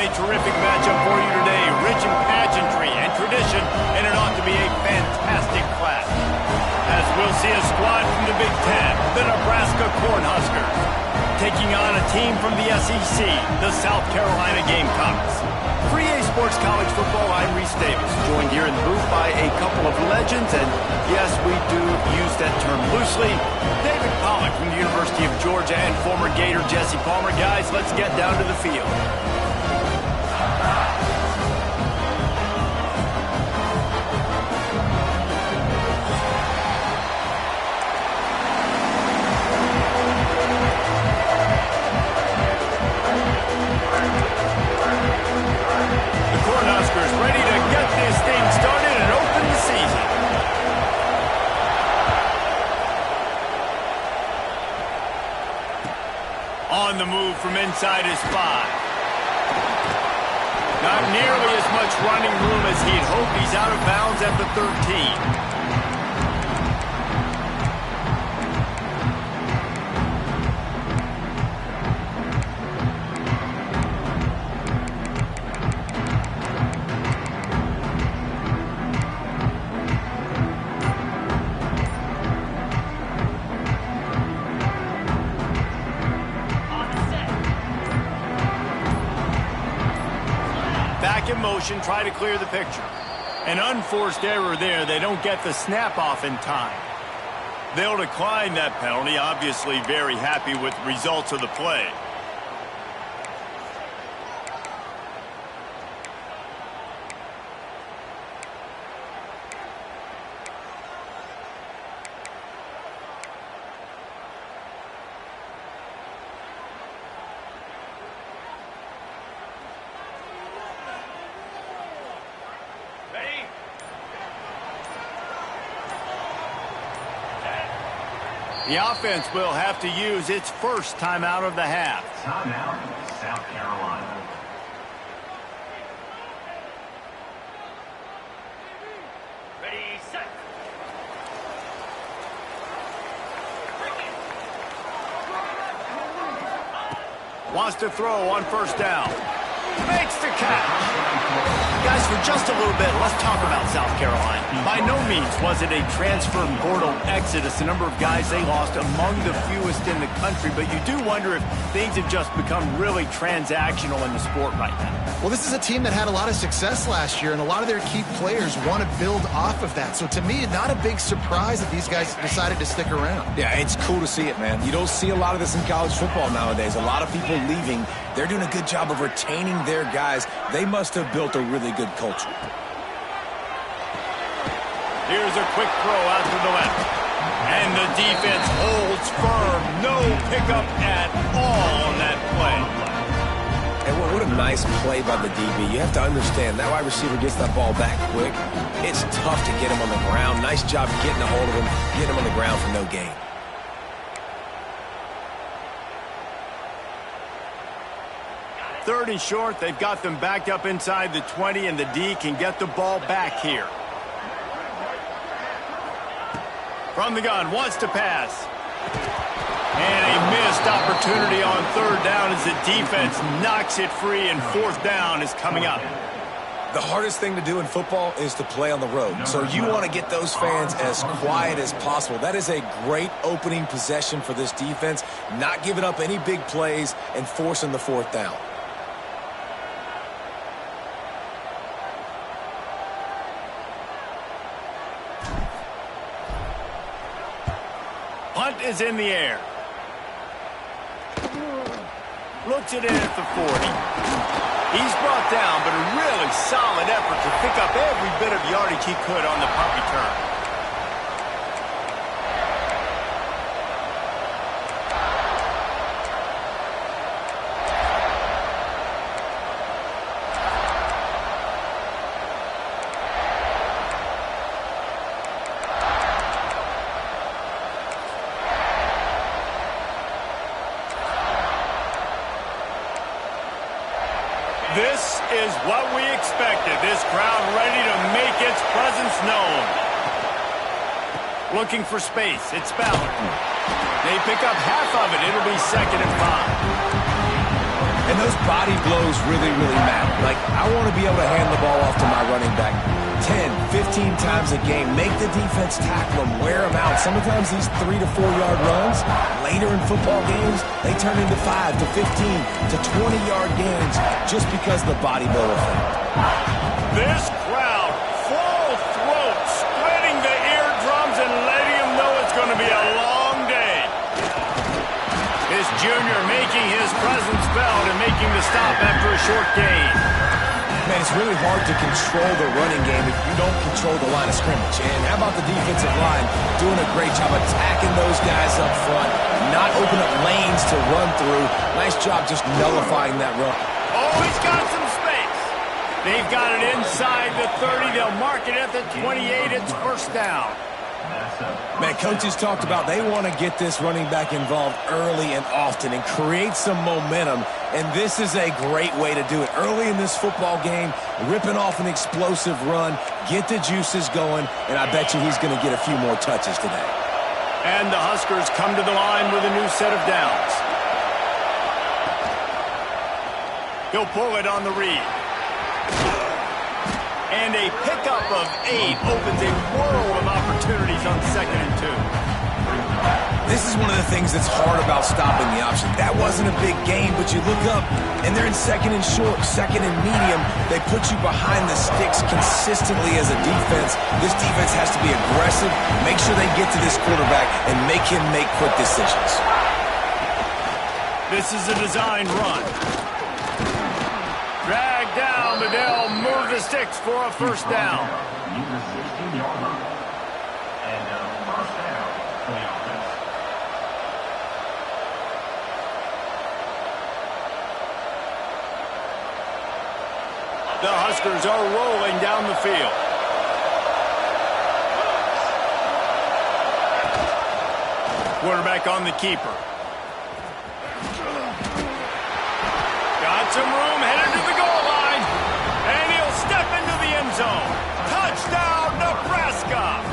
a terrific matchup for you today. Rich in pageantry and tradition, and it ought to be a fantastic clash. As we'll see a squad from the Big Ten, the Nebraska Cornhuskers, taking on a team from the SEC, the South Carolina Gamecocks. For EA Sports College Football, I'm Reese Davis, joined here in the booth by a couple of legends, and yes, we do use that term loosely. David Pollack from the University of Georgia and former Gator Jesse Palmer. Guys, let's get down to the field. On the move from inside his 5. Not nearly as much running room as he'd hoped. He's out of bounds at the 13. Back in motion, try to clear the picture. An unforced error there. They don't get the snap off in time. They'll decline that penalty, obviously very happy with the results of the play. The offense will have to use its first timeout of the half. Timeout, South Carolina. Ready, set. Wants to throw on first down. Makes the catch. Guys, for just a little bit, let's talk about South Carolina. By no means was it a transfer portal exodus. The number of guys they lost among the fewest in the country, but you do wonder if things have just become really transactional in the sport right now. Well, this is a team that had a lot of success last year, and a lot of their key players want to build off of that. So to me, not a big surprise that these guys decided to stick around. Yeah, it's cool to see it, man. You don't see a lot of this in college football nowadays. A lot of people leaving. They're doing a good job of retaining their guys. They must have built a really good culture. Here's a quick throw out to the left. And the defense holds firm. No pickup at all on that play. And what a nice play by the DB. You have to understand, that wide receiver gets that ball back quick. It's tough to get him on the ground. Nice job getting a hold of him, getting him on the ground for no gain. Third and short, they've got them backed up inside the 20, and the D can get the ball back here. From the gun, wants to pass. And a missed opportunity on third down as the defense knocks it free, and fourth down is coming up. The hardest thing to do in football is to play on the road. So you want to get those fans as quiet as possible. That is a great opening possession for this defense, not giving up any big plays and forcing the fourth down. Punt is in the air. Looks it in at the 40. He's brought down, but a really solid effort to pick up every bit of yardage he could on the punt return. This is what we expected. This crowd ready to make its presence known. Looking for space. It's Ballard. They pick up half of it. It'll be 2nd and 5. And those body blows really, really matter. Like, I want to be able to hand the ball off to my running back 10, 15 times a game. Make the defense tackle them, wear them out. Sometimes these 3 to 4 yard runs, later in football games, they turn into 5 to 15 to 20-yard gains just because of the body blow effect. This crowd, full throat, splitting the eardrums and letting them know it's going to be a long day. This junior making his presence felt and making the stop after a short gain. Man, it's really hard to control the running game if you don't control the line of scrimmage. And how about the defensive line doing a great job attacking those guys up front, not open up lanes to run through. Nice job just nullifying that run. Oh, he's got some space. They've got it inside the 30. They'll mark it at the 28. It's first down. Man, coaches talked about they want to get this running back involved early and often and create some momentum, and this is a great way to do it. Early in this football game, ripping off an explosive run, get the juices going, and I bet you he's going to get a few more touches today. And the Huskers come to the line with a new set of downs. He'll pull it on the read. And a pickup of 8 opens a world of opportunities on 2nd and 2. This is one of the things that's hard about stopping the option. That wasn't a big gain, but you look up, and they're in 2nd and short, 2nd and medium. They put you behind the sticks consistently as a defense. This defense has to be aggressive, make sure they get to this quarterback, and make him make quick decisions. This is a design run. Drag down, but they'll move the sticks for a first down. The Huskers are rolling down the field. Quarterback on the keeper. Got some room, headed to the goal line. And he'll step into the end zone. Touchdown, Nebraska!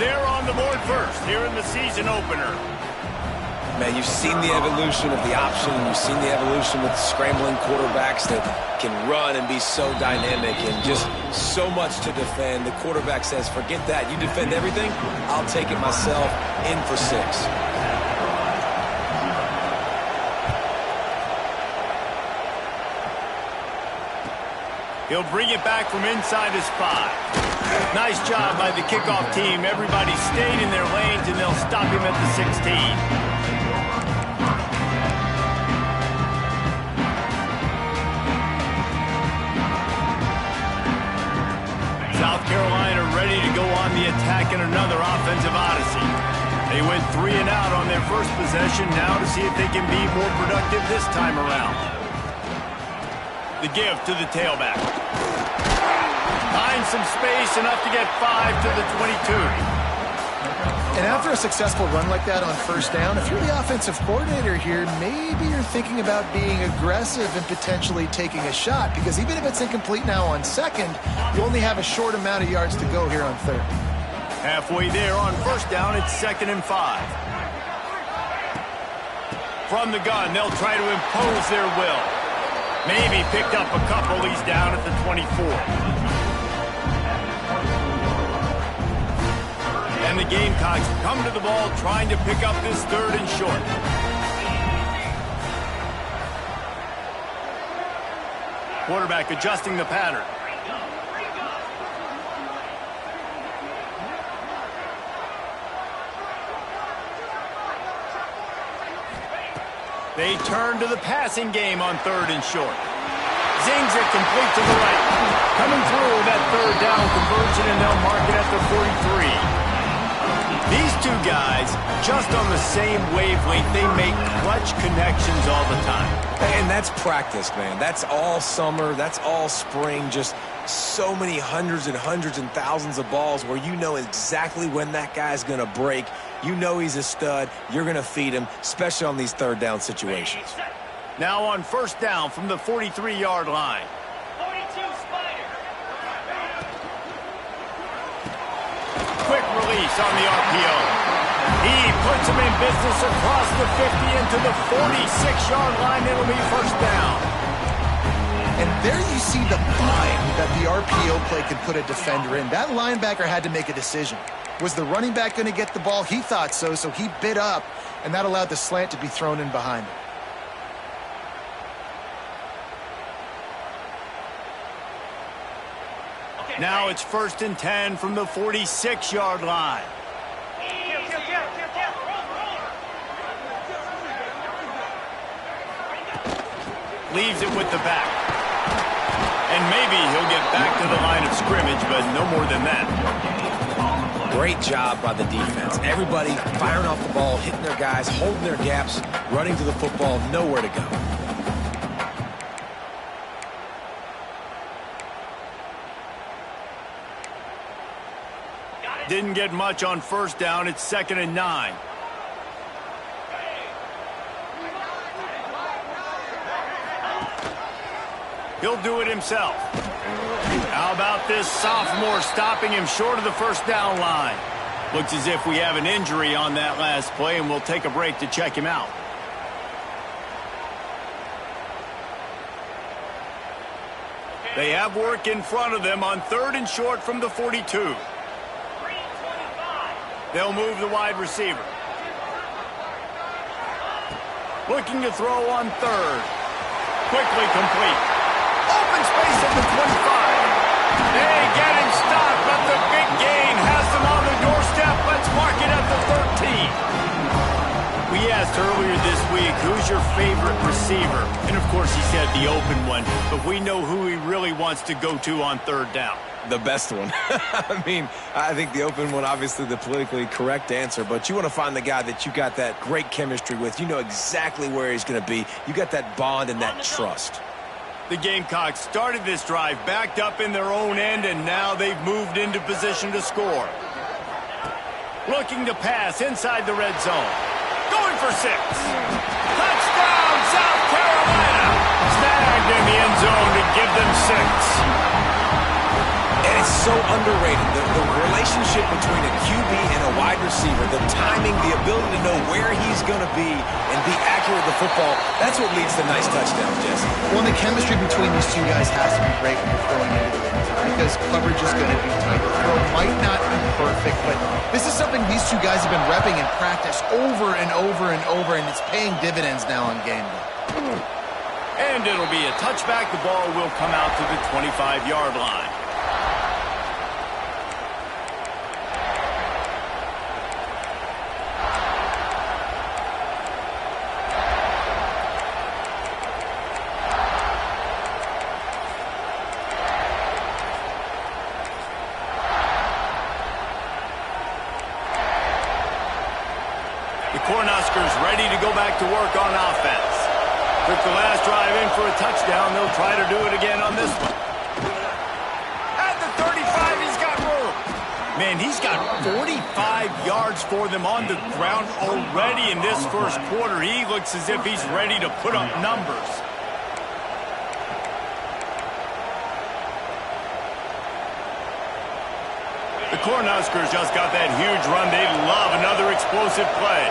They're on the board first here in the season opener. Man, you've seen the evolution of the option. You've seen the evolution with scrambling quarterbacks that can run and be so dynamic and just so much to defend. The quarterback says, forget that. You defend everything, I'll take it myself. In for 6. He'll bring it back from inside his 5. Nice job by the kickoff team. Everybody stayed in their lanes, and they'll stop him at the 16. South Carolina ready to go on the attack in another offensive odyssey. They went 3 and out on their first possession, now to see if they can be more productive this time around. The give to the tailback. Finds some space, enough to get 5 to the 22. And after a successful run like that on first down, if you're the offensive coordinator here, maybe you're thinking about being aggressive and potentially taking a shot, because even if it's incomplete now on 2nd, you only have a short amount of yards to go here on 3rd. Halfway there on first down, it's 2nd and 5. From the gun, they'll try to impose their will. Maybe picked up a couple. He's down at the 24. And the Gamecocks come to the ball trying to pick up this 3rd and short. Quarterback adjusting the pattern. They turn to the passing game on 3rd and short. Zings it complete to the right. Coming through that 3rd down conversion, and they'll mark it at the 43. These two guys, just on the same wavelength, they make clutch connections all the time. And that's practice, man. That's all summer. That's all spring. Just so many hundreds and thousands of balls where you know exactly when that guy's going to break. You know he's a stud. You're going to feed him, especially on these 3rd down situations. Now on first down from the 43-yard line. 42 Spider. Quick release on the RPO. He puts him in business across the 50 into the 46-yard line. It'll be first down. And there you see the bind that the RPO play could put a defender in. That linebacker had to make a decision. Was the running back going to get the ball? He thought so, so he bit up, and that allowed the slant to be thrown in behind him. Now it's 1st and 10 from the 46-yard line. Leaves it with the back. And maybe he'll get back to the line of scrimmage, but no more than that. Great job by the defense. Everybody firing off the ball, hitting their guys, holding their gaps, running to the football, nowhere to go. Didn't get much on first down. It's 2nd and 9. He'll do it himself. How about this sophomore stopping him short of the first down line? Looks as if we have an injury on that last play, and we'll take a break to check him out. They have work in front of them on 3rd and short from the 42. They'll move the wide receiver. Looking to throw on 3rd. Quickly complete. Open space at the 25. They get him stopped, but the big gain has them on the doorstep. Let's mark it at the 13. We asked earlier this week, who's your favorite receiver? And of course he said the open one, but we know who he really wants to go to on 3rd down. The best one. I mean, I think the open one, obviously the politically correct answer, but you want to find the guy that you got that great chemistry with. You know exactly where he's going to be. You got that bond and that trust. The Gamecocks started this drive backed up in their own end, and now they've moved into position to score. Looking to pass inside the red zone. Going for 6. Touchdown, South Carolina! Snagged in the end zone to give them 6. And it's so underrated, the relationship between a QB and a wide receiver, the timing, the ability to know where he's going to be and be accurate with the football, that's what leads to nice touchdowns, Jesse. Well, the chemistry between these two guys has to be great when you're throwing into the end zone because coverage is going to be tight. The throw might not be perfect, but this is something these two guys have been repping in practice over and over and over, and it's paying dividends now on game day. And it'll be a touchback. The ball will come out to the 25-yard line. Cornhuskers ready to go back to work on offense. Took the last drive in for a touchdown. They'll try to do it again on this one. At the 35, he's got room. Man, he's got 45 yards for them on the ground already in this first quarter. He looks as if he's ready to put up numbers. The Cornhuskers just got that huge run. They love another explosive play.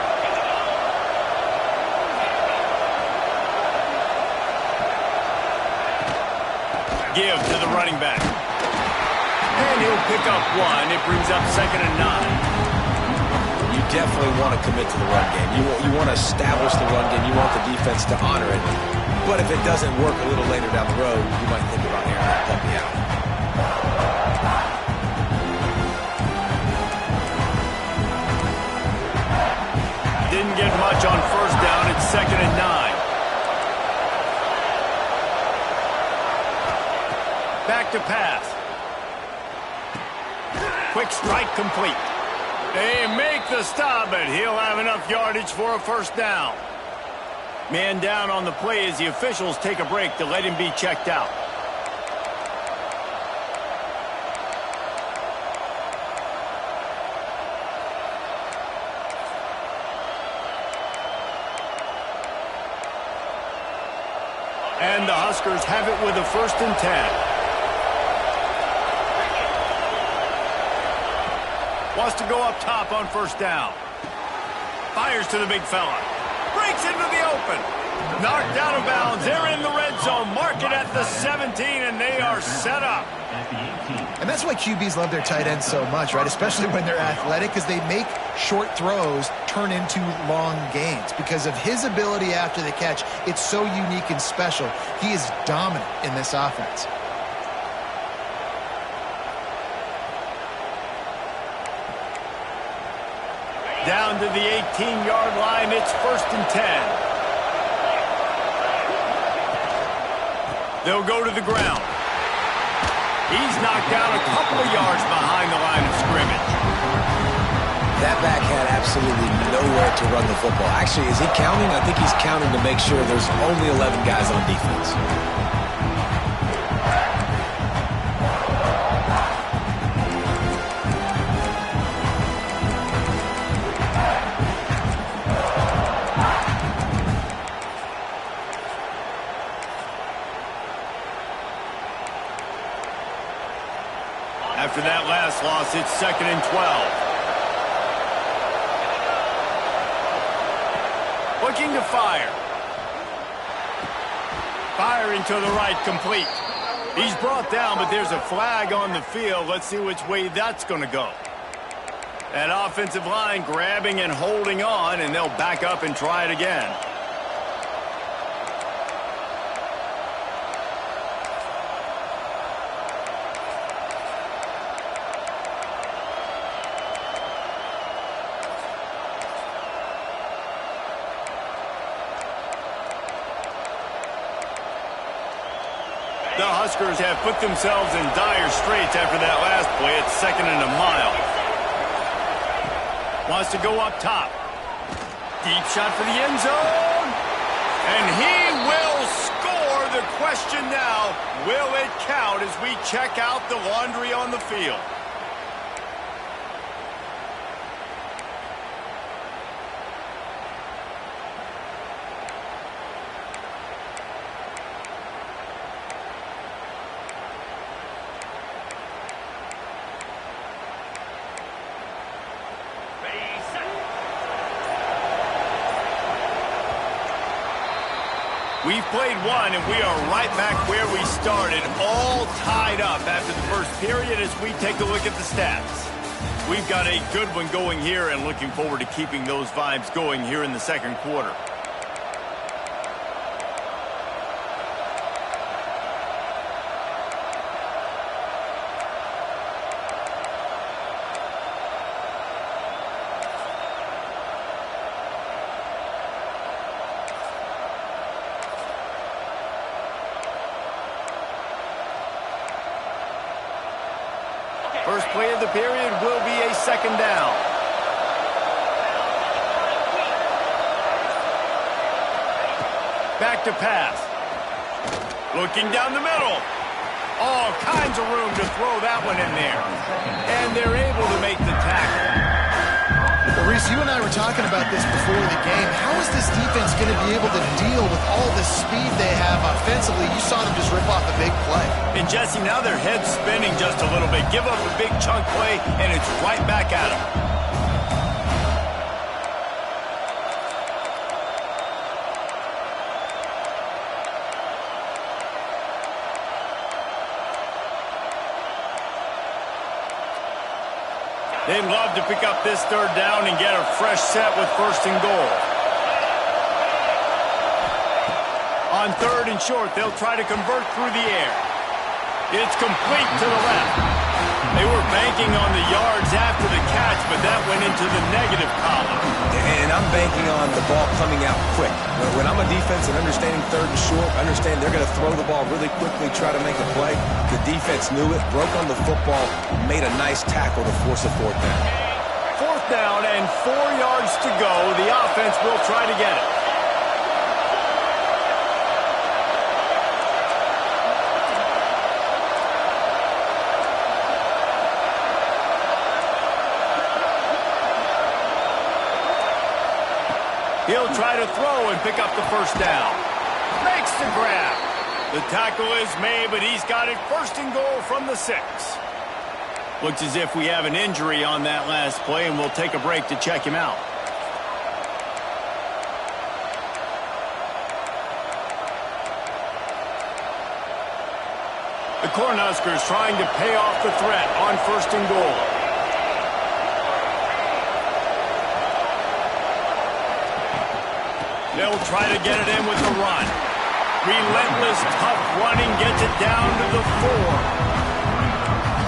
Give to the running back. And he'll pick up 1. It brings up 2nd and 9. You definitely want to commit to the run game. You want to establish the run game. You want the defense to honor it. But if it doesn't work a little later down the road, you might think about airing that puppy out. Didn't get much on first down. It's 2nd and 9. Back to pass. Quick strike complete. They make the stop, but he'll have enough yardage for a first down. Man down on the play as the officials take a break to let him be checked out. And the Huskers have it with a 1st and 10. Wants to go up top on first down. Fires to the big fella. Breaks into the open. Knocked out of bounds. They're in the red zone. Mark it at the 17, and they are set up. And that's why QBs love their tight ends so much, right? Especially when they're athletic, because they make short throws turn into long gains. Because of his ability after the catch, it's so unique and special. He is dominant in this offense. Down to the 18-yard line, it's 1st and 10. They'll go to the ground. He's knocked down a couple of yards behind the line of scrimmage. That back had absolutely nowhere to run the football. Actually, is he counting? I think he's counting to make sure there's only 11 guys on defense. After that last loss, it's 2nd and 12. Looking to fire. Firing to the right, complete. He's brought down, but there's a flag on the field. Let's see which way that's going to go. That offensive line grabbing and holding on, and they'll back up and try it again. The Huskers have put themselves in dire straits after that last play. It's 2nd and a mile. Wants to go up top. Deep shot for the end zone. And he will score. The question now, will it count as we check out the laundry on the field? We've played one, and we are right back where we started, all tied up after the first period as we take a look at the stats. We've got a good one going here and looking forward to keeping those vibes going here in the second quarter. First play of the period will be a 2nd down. Back to pass. Looking down the middle. All kinds of room to throw that one in there. And they're able to make the tackle. Well, Reese, you and I were talking about this before the game. How is this defense going to be able to deal with all the speed they have offensively? You saw them just rip off a big play. And Jesse, now their head's spinning just a little bit. Give up a big chunk play, and it's right back at them. They'd love to pick up this 3rd down and get a fresh set with 1st and goal. On 3rd and short, they'll try to convert through the air. It's complete to the left. They were banking on the yards after the catch, but that went into the negative column. And I'm banking on the ball coming out quick. When I'm a defense and understanding 3rd and short, understand they're going to throw the ball really quickly, try to make a play. The defense knew it, broke on the football, made a nice tackle to force a 4th down. 4th down and 4 yards to go. The offense will try to get it. He'll try to throw and pick up the 1st down. Makes the grab. The tackle is made, but he's got it 1st and goal from the 6. Looks as if we have an injury on that last play, and we'll take a break to check him out. The Cornhuskers trying to pay off the threat on 1st and goal. They'll try to get it in with the run. Relentless, tough running gets it down to the 4.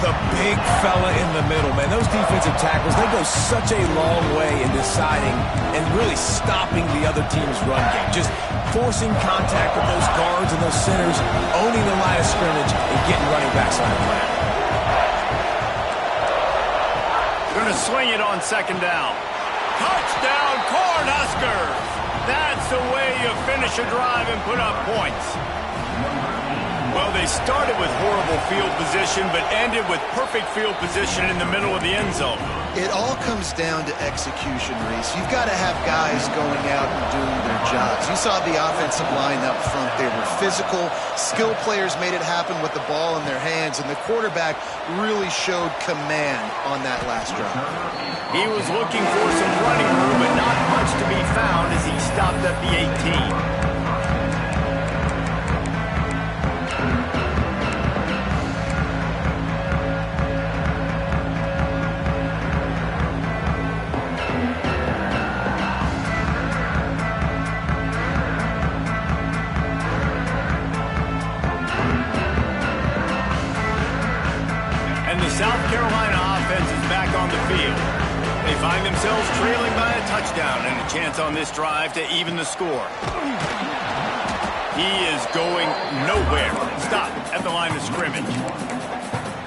The big fella in the middle, man. Those defensive tackles, they go such a long way in deciding and really stopping the other team's run game. Just forcing contact with those guards and those centers, owning the line of scrimmage, and getting running backs on the ground. Going to swing it on 2nd down. Touchdown, Cornhuskers! That's the way you finish a drive and put up points. Well, they started with horrible field position, but ended with perfect field position in the middle of the end zone. It all comes down to execution, Reese. You've got to have guys going out and doing their jobs. You saw the offensive line up front. They were physical. Skill players made it happen with the ball in their hands, and the quarterback really showed command on that last drive. He was looking for some running room, but not much to be found as he stopped at the 18. South Carolina offense is back on the field. They find themselves trailing by a touchdown and a chance on this drive to even the score. He is going nowhere. Stop at the line of scrimmage.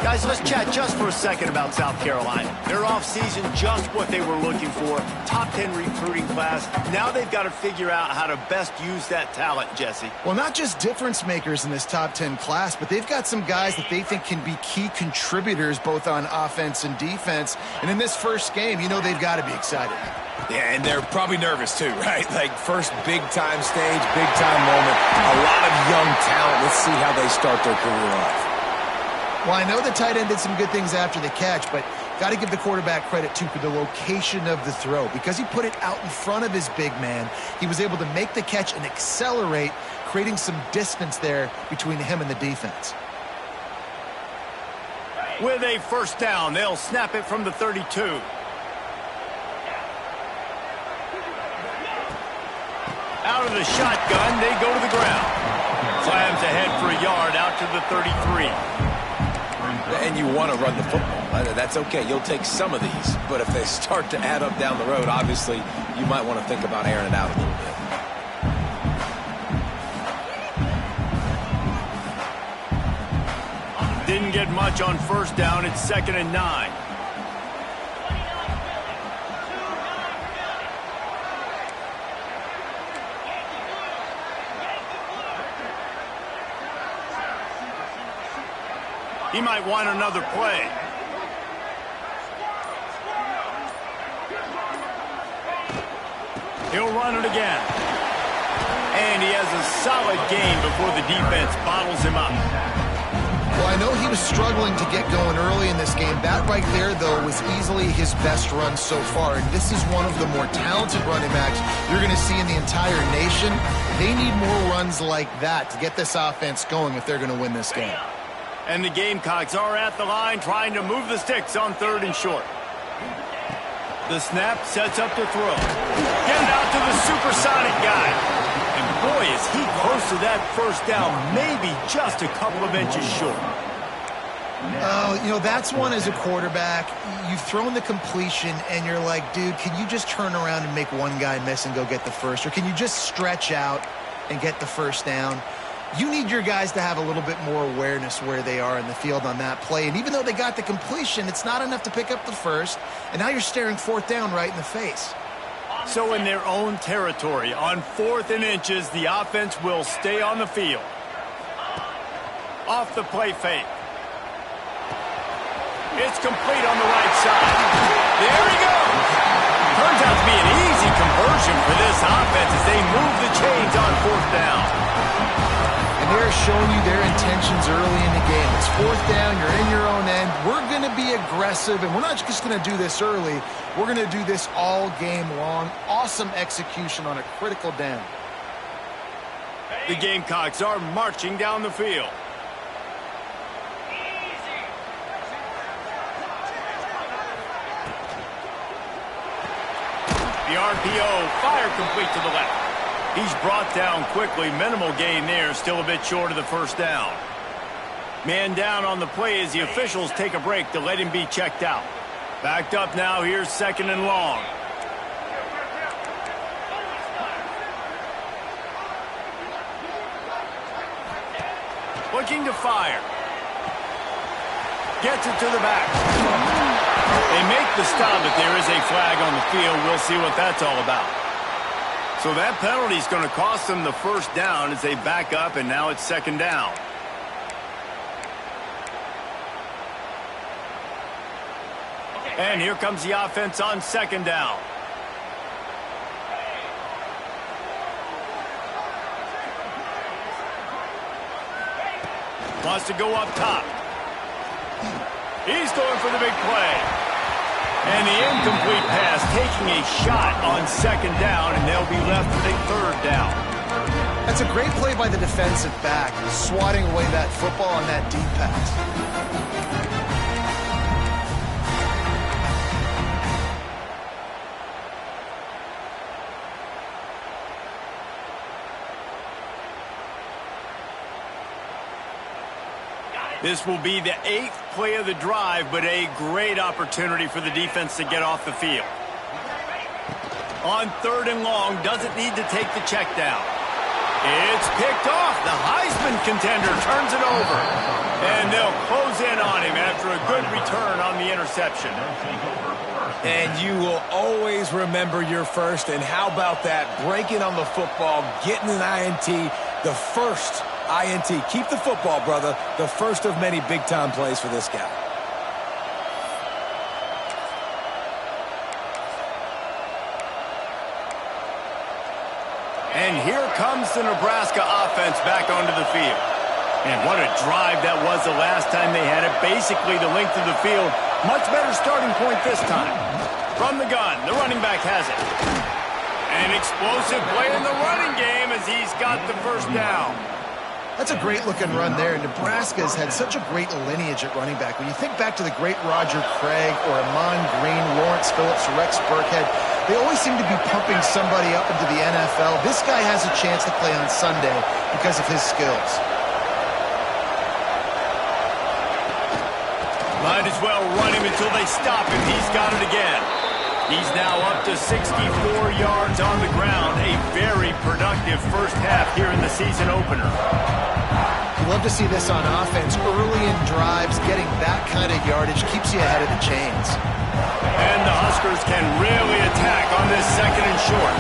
Guys, let's chat just for a second about South Carolina. Their offseason, just what they were looking for. Top 10 recruiting class. Now they've got to figure out how to best use that talent, Jesse. Well, not just difference makers in this top 10 class, but they've got some guys that they think can be key contributors both on offense and defense. And in this first game, you know they've got to be excited. Yeah, and they're probably nervous too, right? Like first big-time stage, big-time moment. A lot of young talent. Let's see how they start their career off. Well, I know the tight end did some good things after the catch, but got to give the quarterback credit, too, for the location of the throw. Because he put it out in front of his big man, he was able to make the catch and accelerate, creating some distance there between him and the defense. With a 1st down, they'll snap it from the 32. Out of the shotgun, they go to the ground. Slams ahead for a yard out to the 33. And you want to run the football. That's okay. You'll take some of these. But if they start to add up down the road, obviously, you might want to think about airing it out a little bit. Didn't get much on 1st down. It's 2nd and 9. He might want another play. He'll run it again. And he has a solid gain before the defense bottles him up. Well, I know he was struggling to get going early in this game. That right there, though, was easily his best run so far. And this is one of the more talented running backs you're going to see in the entire nation. They need more runs like that to get this offense going if they're going to win this game. And the Gamecocks are at the line trying to move the sticks on 3rd and short. The snap sets up to throw. Get it out to the supersonic guy. And boy, is he close to that 1st down, maybe just a couple of inches short. You know, that's one as a quarterback. You've thrown the completion, and you're like, dude, can you just turn around and make one guy miss and go get the first? Or can you just stretch out and get the 1st down? You need your guys to have a little bit more awareness where they are in the field on that play. And even though they got the completion, it's not enough to pick up the 1st. And now you're staring 4th down right in the face. So in their own territory, on 4th and inches, the offense will stay on the field. Off the play fake. It's complete on the right side. There he goes. Turns out to be an easy conversion for this offense as they move the chains on 4th down. And they're showing you their intentions early in the game. It's 4th down, you're in your own end. We're going to be aggressive, and we're not just going to do this early. We're going to do this all game long. Awesome execution on a critical down. The Gamecocks are marching down the field. The RPO, fire complete to the left. He's brought down quickly. Minimal gain there, still a bit short of the first down. Man down on the play as the officials take a break to let him be checked out. Backed up now, here's 2nd and long. Looking to fire. Gets it to the back. They make the stop, but there is a flag on the field. We'll see what that's all about. So that penalty is going to cost them the first down as they back up, and now it's 2nd down. And here comes the offense on 2nd down. Wants to go up top. He's going for the big play. And the incomplete pass taking a shot on 2nd down, and they'll be left with a 3rd down. That's a great play by the defensive back, swatting away that football on that deep pass. This will be the 8th play of the drive, but a great opportunity for the defense to get off the field. On 3rd and long, doesn't need to take the check down. It's picked off. The Heisman contender turns it over. And they'll close in on him after a good return on the interception. And you will always remember your first. And how about that? Breaking on the football, getting an INT, the first INT. Keep the football, brother. The first of many big-time plays for this guy. And here comes the Nebraska offense back onto the field. And what a drive that was the last time they had it. Basically the length of the field. Much better starting point this time. From the gun, the running back has it. An explosive play in the running game as he's got the first down. That's a great-looking run there. Nebraska's had such a great lineage at running back. When you think back to the great Roger Craig or Amon Green, Lawrence Phillips, Rex Burkhead, they always seem to be pumping somebody up into the NFL. This guy has a chance to play on Sunday because of his skills. Might as well run him until they stop him. He's got it again. He's now up to 64 yards on the ground. A very productive first half here in the season opener. You love to see this on offense. Early in drives, getting that kind of yardage keeps you ahead of the chains. And the Huskers can really attack on this 2nd and short.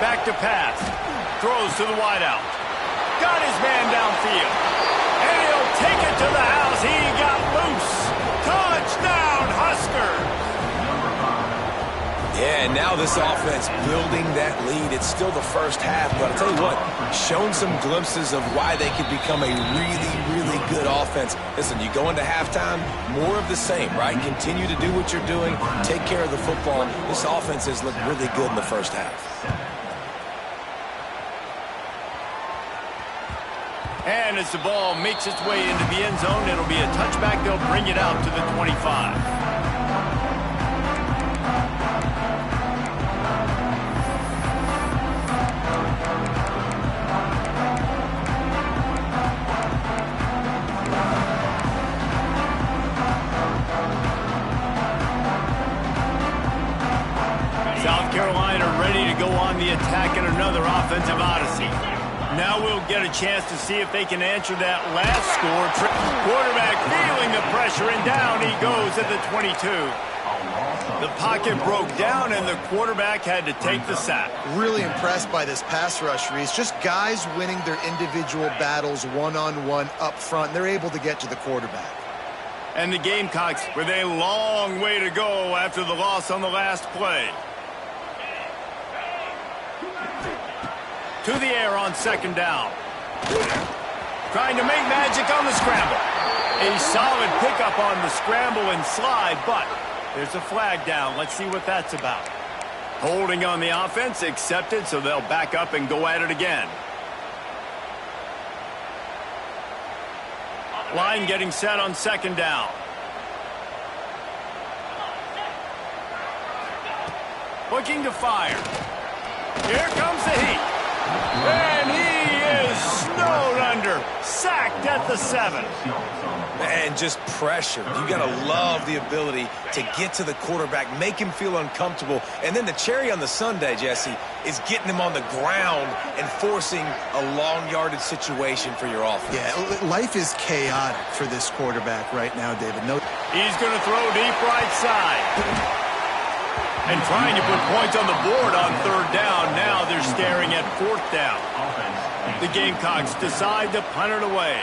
Back to pass. Throws to the wideout. Got his man downfield. And he'll take it to the house. He got loose. Touchdown, Huskers. Yeah, and now this offense building that lead. It's still the first half, but I'll tell you what, shown some glimpses of why they could become a really, really good offense. Listen, you go into halftime, more of the same, right? Continue to do what you're doing, take care of the football. This offense has looked really good in the first half. And as the ball makes its way into the end zone, it'll be a touchback. They'll bring it out to the 25. South Carolina ready to go on the attack in another offensive odyssey. Now we'll get a chance to see if they can answer that last score. Quarterback feeling the pressure, and down he goes at the 22. The pocket broke down, and the quarterback had to take the sack. Really impressed by this pass rush, Reese. Just guys winning their individual battles one-on-one up front. They're able to get to the quarterback. And the Gamecocks with a long way to go after the loss on the last play. To the air on 2nd down. Trying to make magic on the scramble. A solid pickup on the scramble and slide, but there's a flag down. Let's see what that's about. Holding on the offense, accepted, so they'll back up and go at it again. Line getting set on second down. Looking to fire. Here comes the heat. And he is snowed under. Sacked at the 7. And just pressure. You got to love the ability to get to the quarterback, make him feel uncomfortable. And then the cherry on the sundae, Jesse, is getting him on the ground and forcing a long yardage situation for your offense. Yeah, life is chaotic for this quarterback right now, David. No. He's going to throw deep right side. And trying to put points on the board on third down. Now they're staring at fourth down. The Gamecocks decide to punt it away.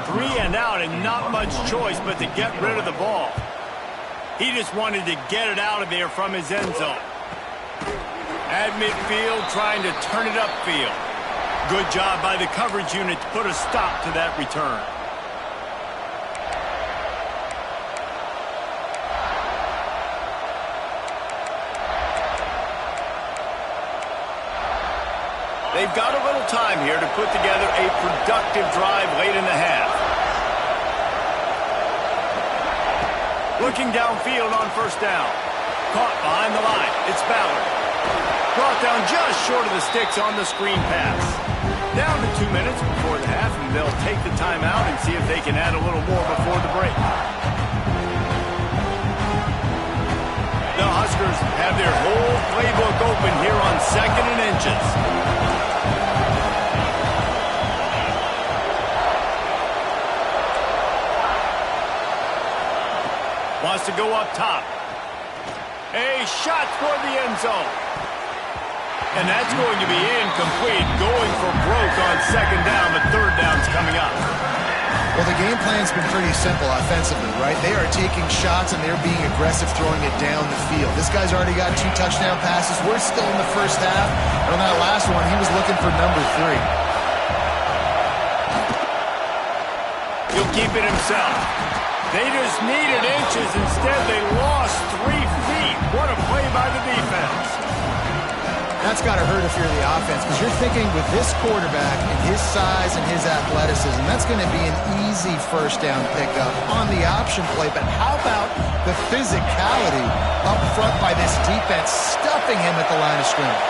3 and out and not much choice but to get rid of the ball. He just wanted to get it out of there from his end zone. At midfield, trying to turn it upfield. Good job by the coverage unit to put a stop to that return. They've got a little time here to put together a productive drive late in the half. Looking downfield on first down. Caught behind the line. It's Ballard. Brought down just short of the sticks on the screen pass. Down to 2 minutes before the half, and they'll take the timeout and see if they can add a little more before the break. The Huskers have their whole playbook open here on 2nd and inches. Wants to go up top. A shot for the end zone. And that's going to be incomplete. Going for broke on second down, but third down's coming up. Well, the game plan's been pretty simple offensively, right? They are taking shots and they're being aggressive throwing it down the field. This guy's already got 2 touchdown passes. We're still in the first half. And on that last one, he was looking for number 3. He'll keep it himself. They just needed inches. Instead, they lost 3 feet. What a play by the defense. That's got to hurt if you're the offense, because you're thinking with this quarterback and his size and his athleticism, that's going to be an easy first down pickup on the option play. But how about the physicality up front by this defense, stuffing him at the line of scrimmage?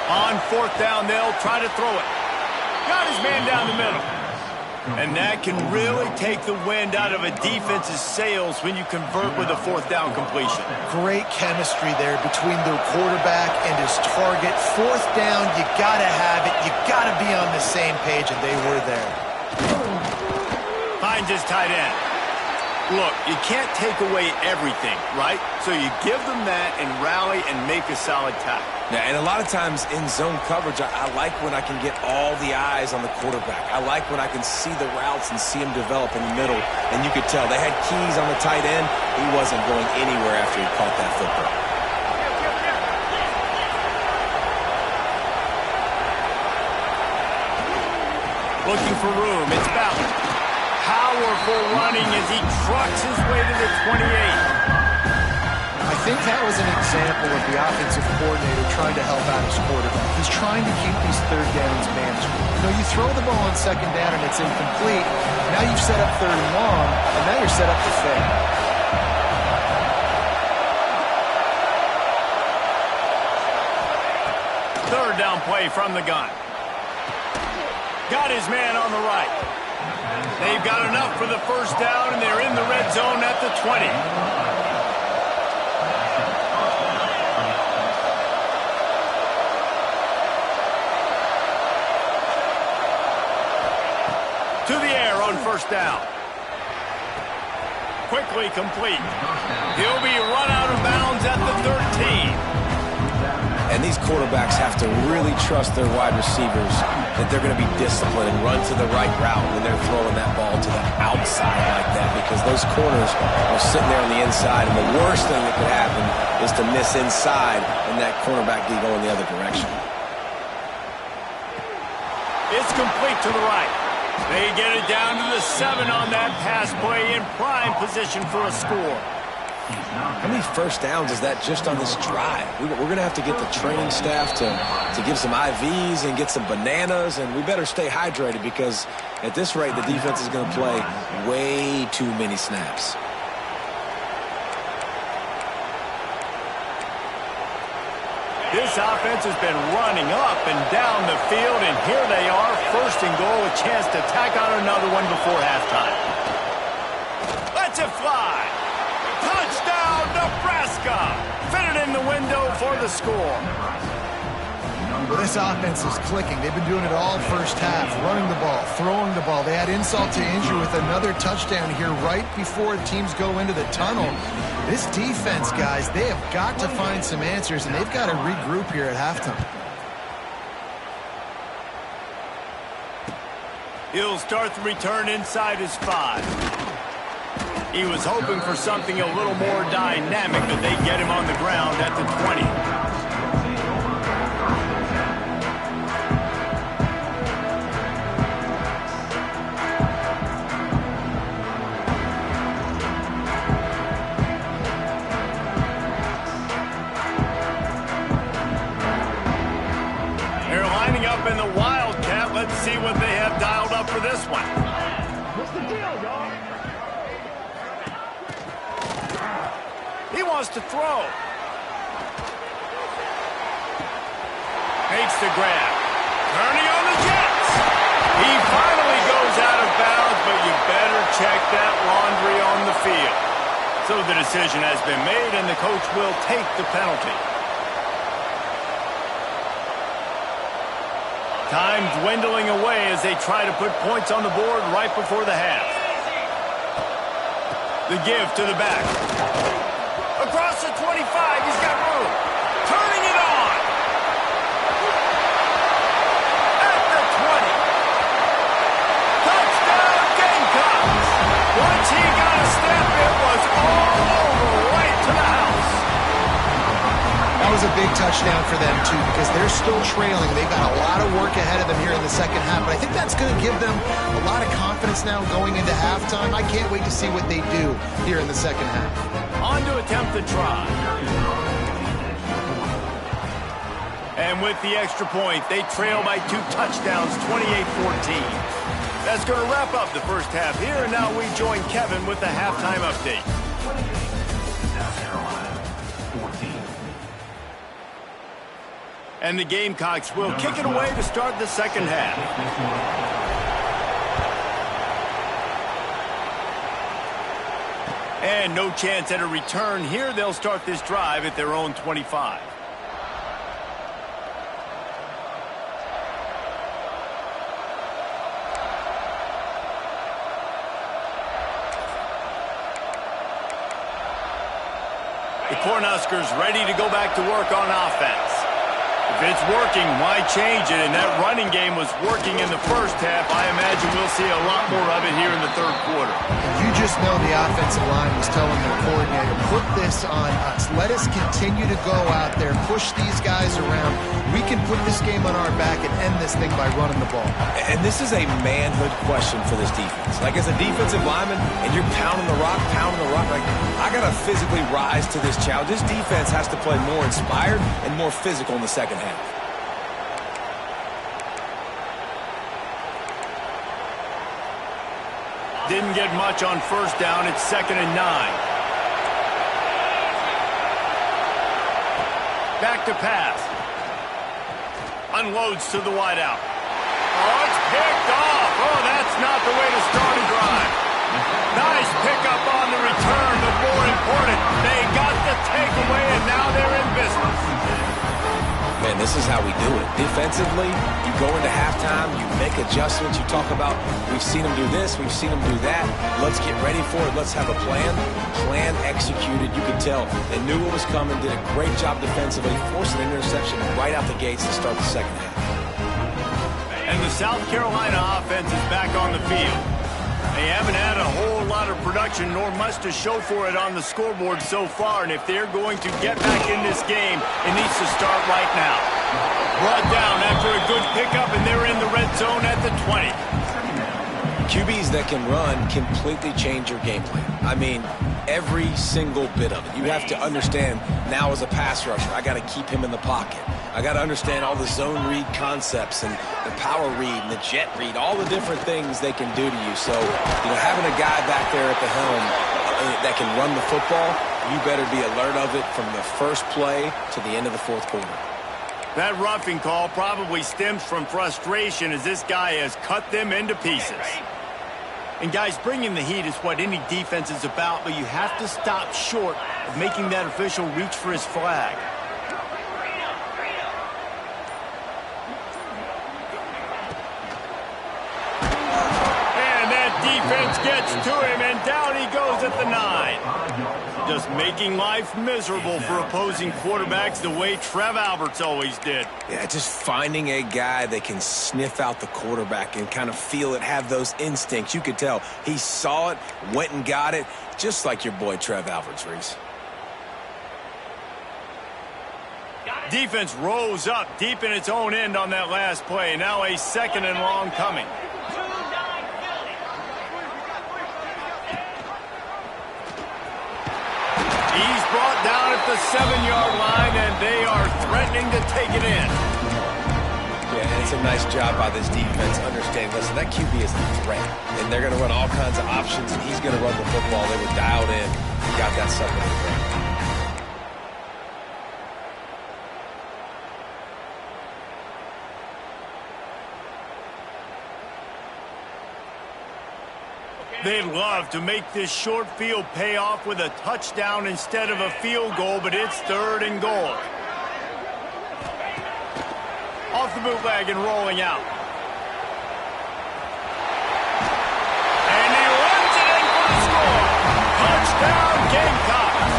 On fourth down, they'll try to throw it. Got his man down the middle. And that can really take the wind out of a defense's sails when you convert with a fourth down completion. Great chemistry there between the quarterback and his target. Fourth down, you got to have it. You got to be on the same page, and they were there. Finds his tight end. Look, you can't take away everything, right? So you give them that and rally and make a solid tackle. Yeah, and a lot of times in zone coverage, I like when I can get all the eyes on the quarterback. I like when I can see the routes and see him develop in the middle. And you could tell they had keys on the tight end. He wasn't going anywhere after he caught that football. Looking for room. It's Ballard. Powerful running as he trucks his way to the 28. I think that was an example of the offensive coordinator trying to help out his quarterback. He's trying to keep these third downs manageable. You know, you throw the ball on second down and it's incomplete. Now you've set up third and long, and now you're set up to fail. Third down play from the gun. Got his man on the right. They've got enough for the first down, and they're in the red zone at the 20. To the air on first down. Quickly complete. He'll be run out of bounds at the 13. And these quarterbacks have to really trust their wide receivers that they're going to be disciplined and run to the right route when they're throwing that ball to the outside like that, because those corners are sitting there on the inside, and the worst thing that could happen is to miss inside and that cornerback be going the other direction. It's complete to the right. They get it down to the 7 on that pass play, in prime position for a score. How many first downs is that just on this drive? We're going to have to get the training staff to give some IVs and get some bananas, and we better stay hydrated because at this rate, the defense is going to play way too many snaps. This offense has been running up and down the field, and here they are, first and goal, a chance to tack on another one before halftime. Let's it fly. Touchdown, Nebraska. Fitted in the window for the score. Well, this offense is clicking. They've been doing it all first half, running the ball, throwing the ball. They had insult to injury with another touchdown here right before teams go into the tunnel. This defense, guys, they have got to find some answers, and they've got to regroup here at halftime. He'll start the return inside his 5. He was hoping for something a little more dynamic, but they get him on the ground at the 20. In the Wildcat, let's see what they have dialed up for this one. What's the deal, y'all? He wants to throw. Makes the grab. Turning on the Jets. He finally goes out of bounds, but you better check that laundry on the field. So the decision has been made, and the coach will take the penalty. Time dwindling away as they try to put points on the board right before the half. The give to the back. Across the 25, he's got room. Turning it on. At the 20. Touchdown Gamecocks. Once he got a step, it was all over right to the house. That was a big touchdown for them, too, because they're still trailing. They've got a lot of work ahead of them here in the second half, but I think that's going to give them a lot of confidence now going into halftime. I can't wait to see what they do here in the second half. On to attempt the try. And with the extra point, they trail by 2 touchdowns, 28-14. That's going to wrap up the first half here, and now we join Kevin with the halftime update. And the Gamecocks will kick it away to start the second half. And no chance at a return here. They'll start this drive at their own 25. The Cornhuskers ready to go back to work on offense. If it's working, why change it? And that running game was working in the first half. I imagine we'll see a lot more of it here in the third quarter. You just know the offensive line was telling their coordinator, put this on us. Let us continue to go out there, push these guys around. We can put this game on our back and end this thing by running the ball. And this is a manhood question for this defense. Like, as a defensive lineman, and you're pounding the rock, like, I got to physically rise to this challenge. This defense has to play more inspired and more physical in the second half. Didn't get much on first down. It's 2nd and 9. Back to pass. Unloads to the wideout. Oh, it's picked off. Oh, that's not the way to start a drive. Nice pickup on the return, but more important, they got the takeaway, and now they're in business. Man, this is how we do it. Defensively, you go into halftime, you make adjustments, you talk about, we've seen them do this, we've seen them do that, let's get ready for it, let's have a plan. Plan executed, you could tell. They knew what was coming, did a great job defensively, forced an interception right out the gates to start the second half. And the South Carolina offense is back on the field. They haven't had a whole lot of production, nor much to show for it on the scoreboard so far. And if they're going to get back in this game, it needs to start right now. Brought down after a good pickup, and they're in the red zone at the 20. QBs that can run completely change your game plan. I mean, every single bit of it. You have to understand now as a pass rusher, I got to keep him in the pocket. I got to understand all the zone read concepts and the power read and the jet read, all the different things they can do to you. So, having a guy back there at the helm that can run the football, you better be alert of it from the first play to the end of the fourth quarter. That roughing call probably stems from frustration as this guy has cut them into pieces. And guys, bringing the heat is what any defense is about, but you have to stop short of making that official reach for his flag. And that defense gets to him, and down he goes at the 9. Just making life miserable for opposing quarterbacks the way Trev Alberts always did. Yeah, just finding a guy that can sniff out the quarterback and kind of feel it, have those instincts. You could tell he saw it, went and got it, just like your boy Trev Alberts, Reese. Defense rose up deep in its own end on that last play. Now a 2nd and long coming. He's brought down at the 7-yard line, and they are threatening to take it in. Yeah, and it's a nice job by this defense understanding, listen, that QB is a threat, and they're going to run all kinds of options, and he's going to run the football. They were dialed in, got that sucker to the ground. They'd love to make this short field pay off with a touchdown instead of a field goal, but it's 3rd and goal. Off the bootleg and rolling out. And he runs it in for the score. Touchdown, Gamecocks.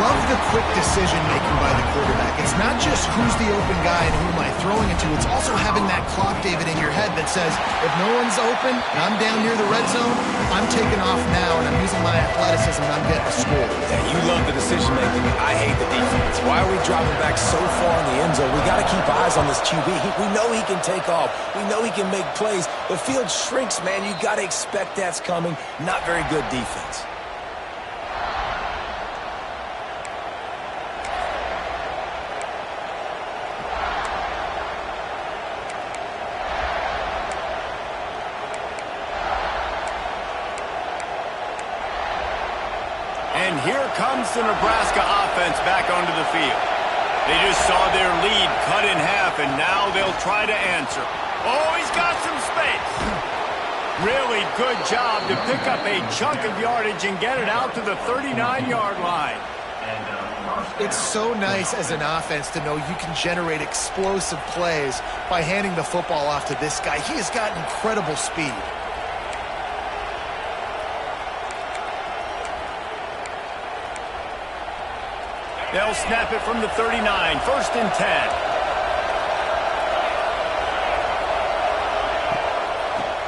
Love the quick decision-making by the quarterback. It's not just who's the open guy and who am I throwing it to. It's also having that clock, David, in your head that says, if no one's open and I'm down near the red zone, I'm taking off now and I'm using my athleticism and I'm getting a score. Yeah, you love the decision-making. I hate the defense. Why are we dropping back so far in the end zone? We got to keep eyes on this QB. We know he can take off. We know he can make plays. The field shrinks, man. You got to expect that's coming. Not very good defense. And here comes the Nebraska offense back onto the field. They just saw their lead cut in half, and now they'll try to answer. Oh, he's got some space. Really good job to pick up a chunk of yardage and get it out to the 39-yard line. It's so nice as an offense to know you can generate explosive plays by handing the football off to this guy. He has got incredible speed. They'll snap it from the 39, 1st and 10.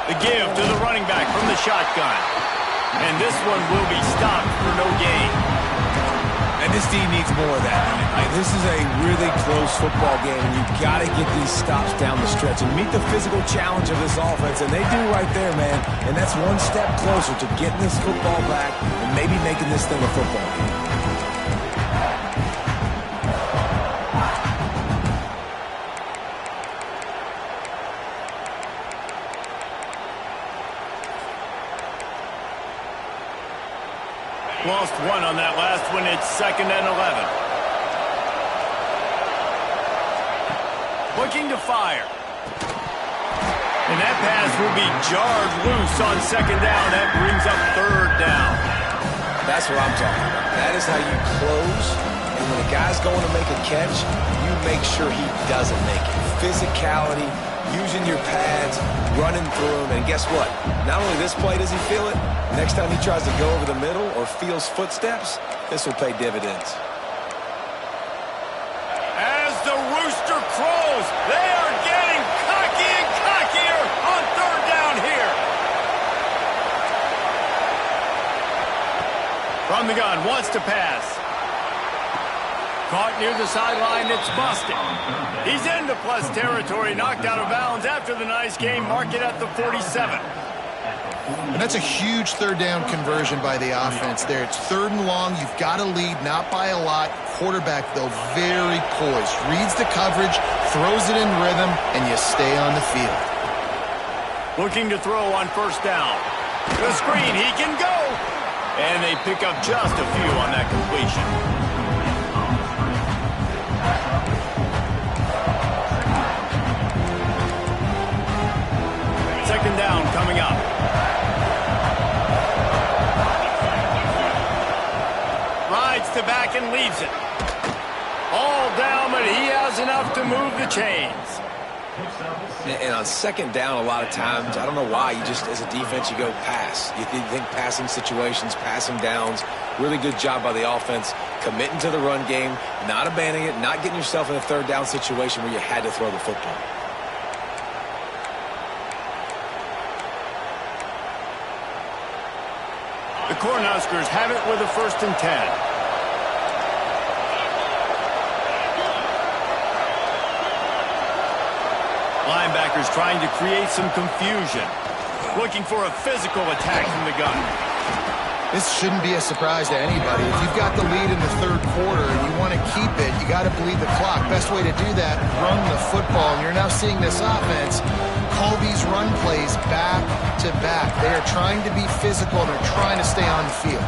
The give to the running back from the shotgun. And this one will be stopped for no gain. And this team needs more of that. This is a really close football game, and you've got to get these stops down the stretch and meet the physical challenge of this offense, and they do right there, man. And that's one step closer to getting this football back and maybe making this thing a football game. Lost one on that last one. It's 2nd and 11. Looking to fire. And that pass will be jarred loose on 2nd down. That brings up 3rd down. That's what I'm talking about. That is how you close. And when a guy's going to make a catch, you make sure he doesn't make it. Physicality, using your pads, running through them. And guess what? Not only this play does he feel it, next time he tries to go over the middle or feels footsteps, this will pay dividends. As the rooster crows, they are getting cocky and cockier on 3rd down here. From the gun, wants to pass. Caught near the sideline, it's busted. He's into plus territory, knocked out of bounds after the nice game. Mark it at the 47. And that's a huge third down conversion by the offense there. It's 3rd and long. You've got to lead, not by a lot. Quarterback, though, very poised. Reads the coverage, throws it in rhythm, and you stay on the field. Looking to throw on 1st down. The screen, he can go! And they pick up just a few on that completion. 2nd down coming up. Rides to back and leaves it. All down, but he has enough to move the chains. And on 2nd down, a lot of times, I don't know why, you just, as a defense, you go pass. You think passing situations, passing downs. Really good job by the offense, committing to the run game, not abandoning it, not getting yourself in a 3rd down situation where you had to throw the football. The Cornhuskers have it with a 1st and 10. Linebackers trying to create some confusion. Looking for a physical attack from the gun. This shouldn't be a surprise to anybody. If you've got the lead in the 3rd quarter and you want to keep it, you got to bleed the clock. Best way to do that, run the football. And you're now seeing this offense call these run plays back to back. They are trying to be physical. They're trying to stay on the field.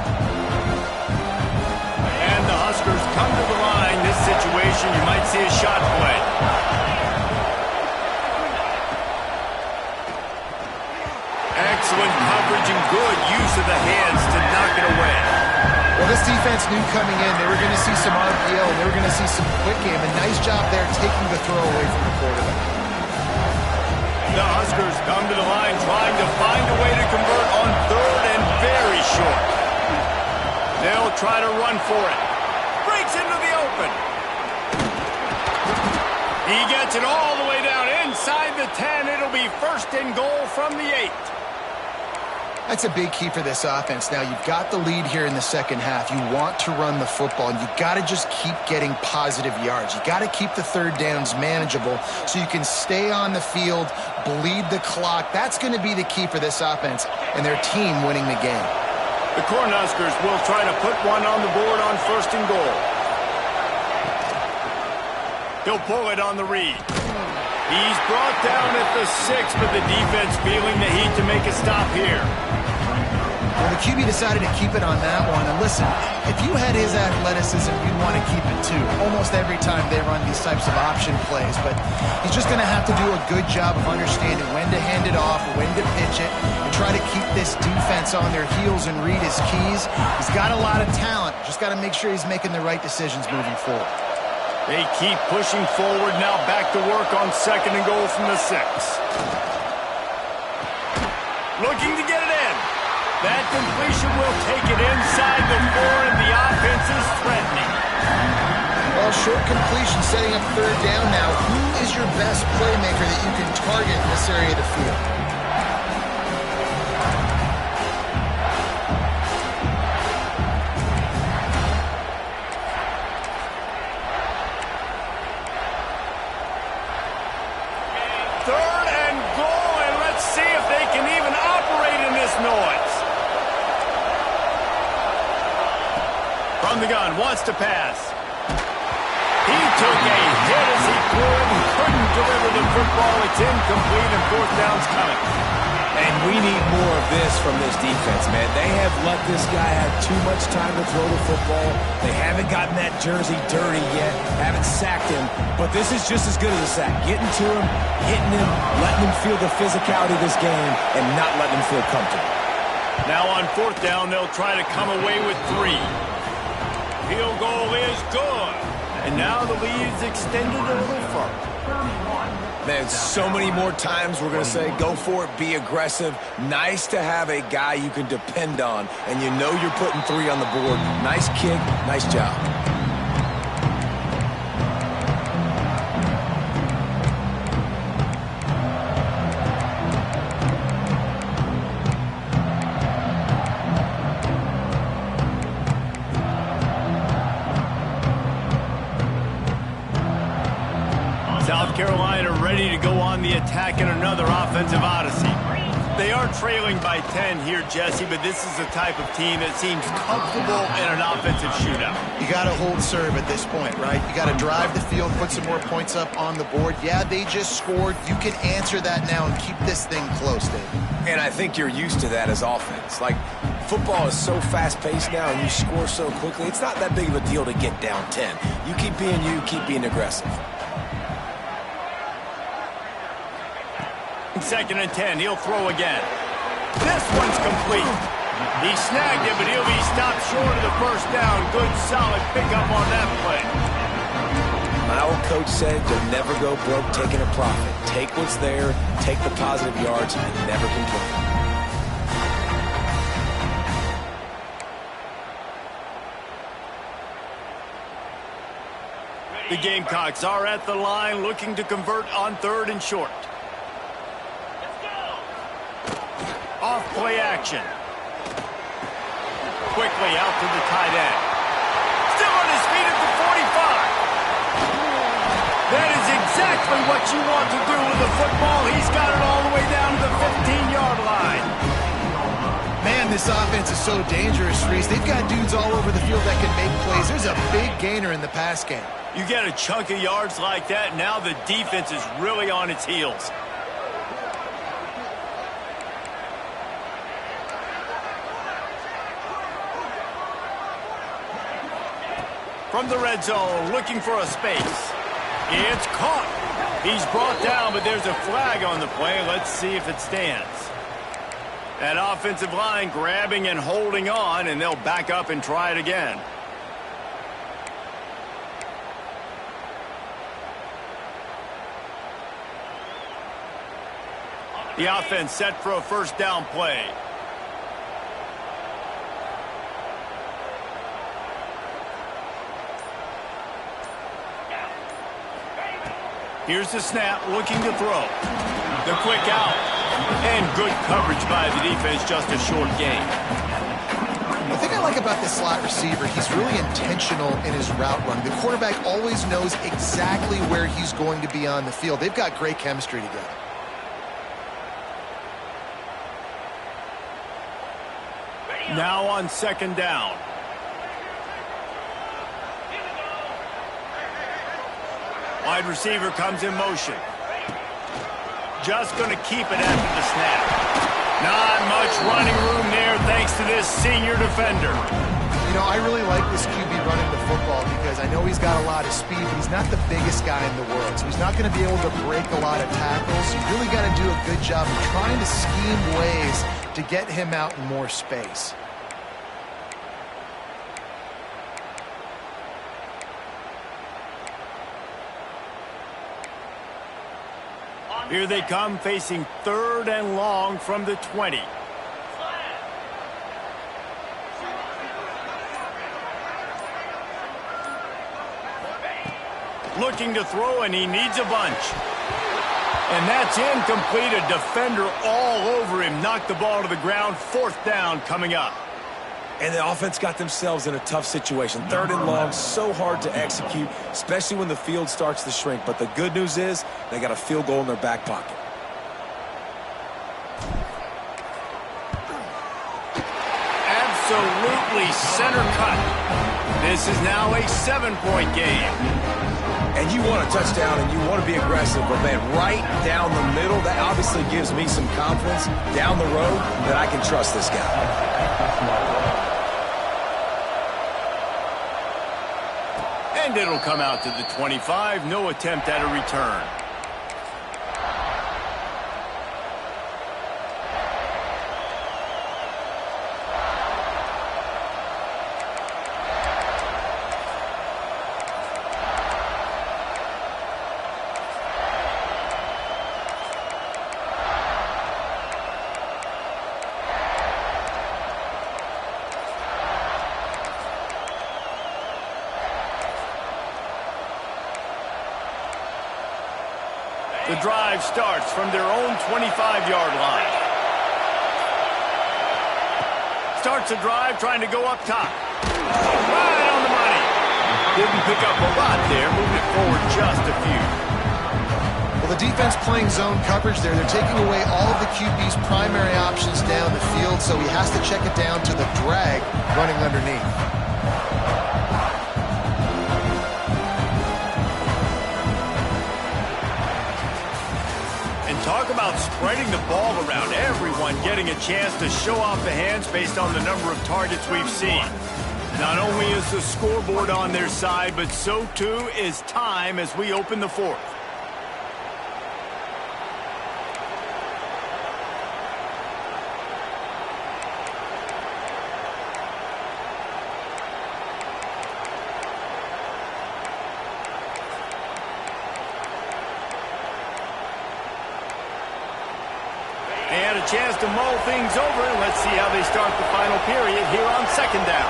And the Huskers come to the line. This situation, you might see a shot play. Excellent coverage and good use of the hands to knock it away. Well, this defense knew coming in they were going to see some RPO, and they were going to see some quick game. A nice job there taking the throw away from the quarterback. The Huskers come to the line trying to find a way to convert on 3rd and very short. They'll try to run for it. Breaks into the open. He gets it all the way down inside the 10. It'll be 1st and goal from the 8. That's a big key for this offense. Now, you've got the lead here in the 2nd half. You want to run the football, and you got to just keep getting positive yards. You got to keep the 3rd downs manageable so you can stay on the field, bleed the clock. That's going to be the key for this offense and their team winning the game. The Cornhuskers will try to put one on the board on 1st and goal. He'll pull it on the read. He's brought down at the 6, but the defense feeling the heat to make a stop here. Well, the QB decided to keep it on that one. And listen, if you had his athleticism, you'd want to keep it too. Almost every time they run these types of option plays. But he's just going to have to do a good job of understanding when to hand it off, when to pitch it, and try to keep this defense on their heels and read his keys. He's got a lot of talent. Just got to make sure he's making the right decisions moving forward. They keep pushing forward now, back to work on 2nd and goal from the 6. Looking to get it in. That completion will take it inside the 4, and the offense is threatening. Well, short completion setting up 3rd down now. Who is your best playmaker that you can target in this area of the field? From the gun, wants to pass. He took a hit as he could and couldn't deliver the football. It's incomplete and 4th down's coming. And we need more of this from this defense, man. They have let this guy have too much time to throw the football. They haven't gotten that jersey dirty yet, haven't sacked him, but this is just as good as a sack. Getting to him, hitting him, letting him feel the physicality of this game, and not letting him feel comfortable. Now on 4th down, they'll try to come away with 3. Field goal is good. And now the lead's extended a little further. Man, so many more times we're going to say, go for it, be aggressive. Nice to have a guy you can depend on, and you know you're putting 3 on the board. Nice kick, nice job. South Carolina ready to go on the attack in another offensive odyssey. They are trailing by 10 here, Jesse, but this is the type of team that seems comfortable in an offensive shootout. You got to hold serve at this point, right? You got to drive the field, put some more points up on the board. Yeah, they just scored. You can answer that now and keep this thing close, Dave. And I think you're used to that as offense. Like, football is so fast-paced now and you score so quickly, it's not that big of a deal to get down 10. You keep being aggressive. 2nd and 10, he'll throw again. This one's complete. He snagged it, but he'll be stopped short of the first down. Good, solid pickup on that play. My old coach said you'll never go broke taking a profit. Take what's there, take the positive yards, and never complain. The Gamecocks are at the line looking to convert on 3rd and short. Off play action. Quickly out to the tight end. Still on his feet at the 45. That is exactly what you want to do with the football. He's got it all the way down to the 15-yard line. Man, this offense is so dangerous, Reese. They've got dudes all over the field that can make plays. There's a big gainer in the pass game. You get a chunk of yards like that, now the defense is really on its heels. From the red zone, looking for a space. It's caught. He's brought down, but there's a flag on the play. Let's see if it stands. That offensive line grabbing and holding on, and they'll back up and try it again. The offense set for a first down play. Here's the snap, looking to throw. The quick out. And good coverage by the defense, just a short gain. The thing I like about this slot receiver, he's really intentional in his route run. The quarterback always knows exactly where he's going to be on the field. They've got great chemistry together. Now on 2nd down. Wide receiver comes in motion. Just going to keep it after the snap. Not much running room there thanks to this senior defender. You know, I really like this QB running the football because I know he's got a lot of speed, but he's not the biggest guy in the world. So he's not going to be able to break a lot of tackles. You really got to do a good job of trying to scheme ways to get him out in more space. Here they come, facing 3rd and long from the 20. Looking to throw, and he needs a bunch. And that's incomplete. A defender all over him. Knocked the ball to the ground. 4th down coming up. And the offense got themselves in a tough situation. 3rd and long, so hard to execute, especially when the field starts to shrink. But the good news is they got a field goal in their back pocket. Absolutely center cut. This is now a 7-point game. And you want a touchdown and you want to be aggressive, but man, right down the middle, that obviously gives me some confidence down the road that I can trust this guy. And it'll come out to the 25. No attempt at a return. The drive starts from their own 25-yard line. Starts a drive trying to go up top. Right on the money. Didn't pick up a lot there, moving it forward just a few. Well, Well, the defense playing zone coverage there. They're taking away all of the QB's primary options down the field, so he has to check it down to the drag running underneath. And talk about spreading the ball around. Everyone getting a chance to show off the hands based on the number of targets we've seen. Not only is the scoreboard on their side, but so too is time as we open the fourth. They had a chance to mull things over, and let's see how they start the final period here on second down.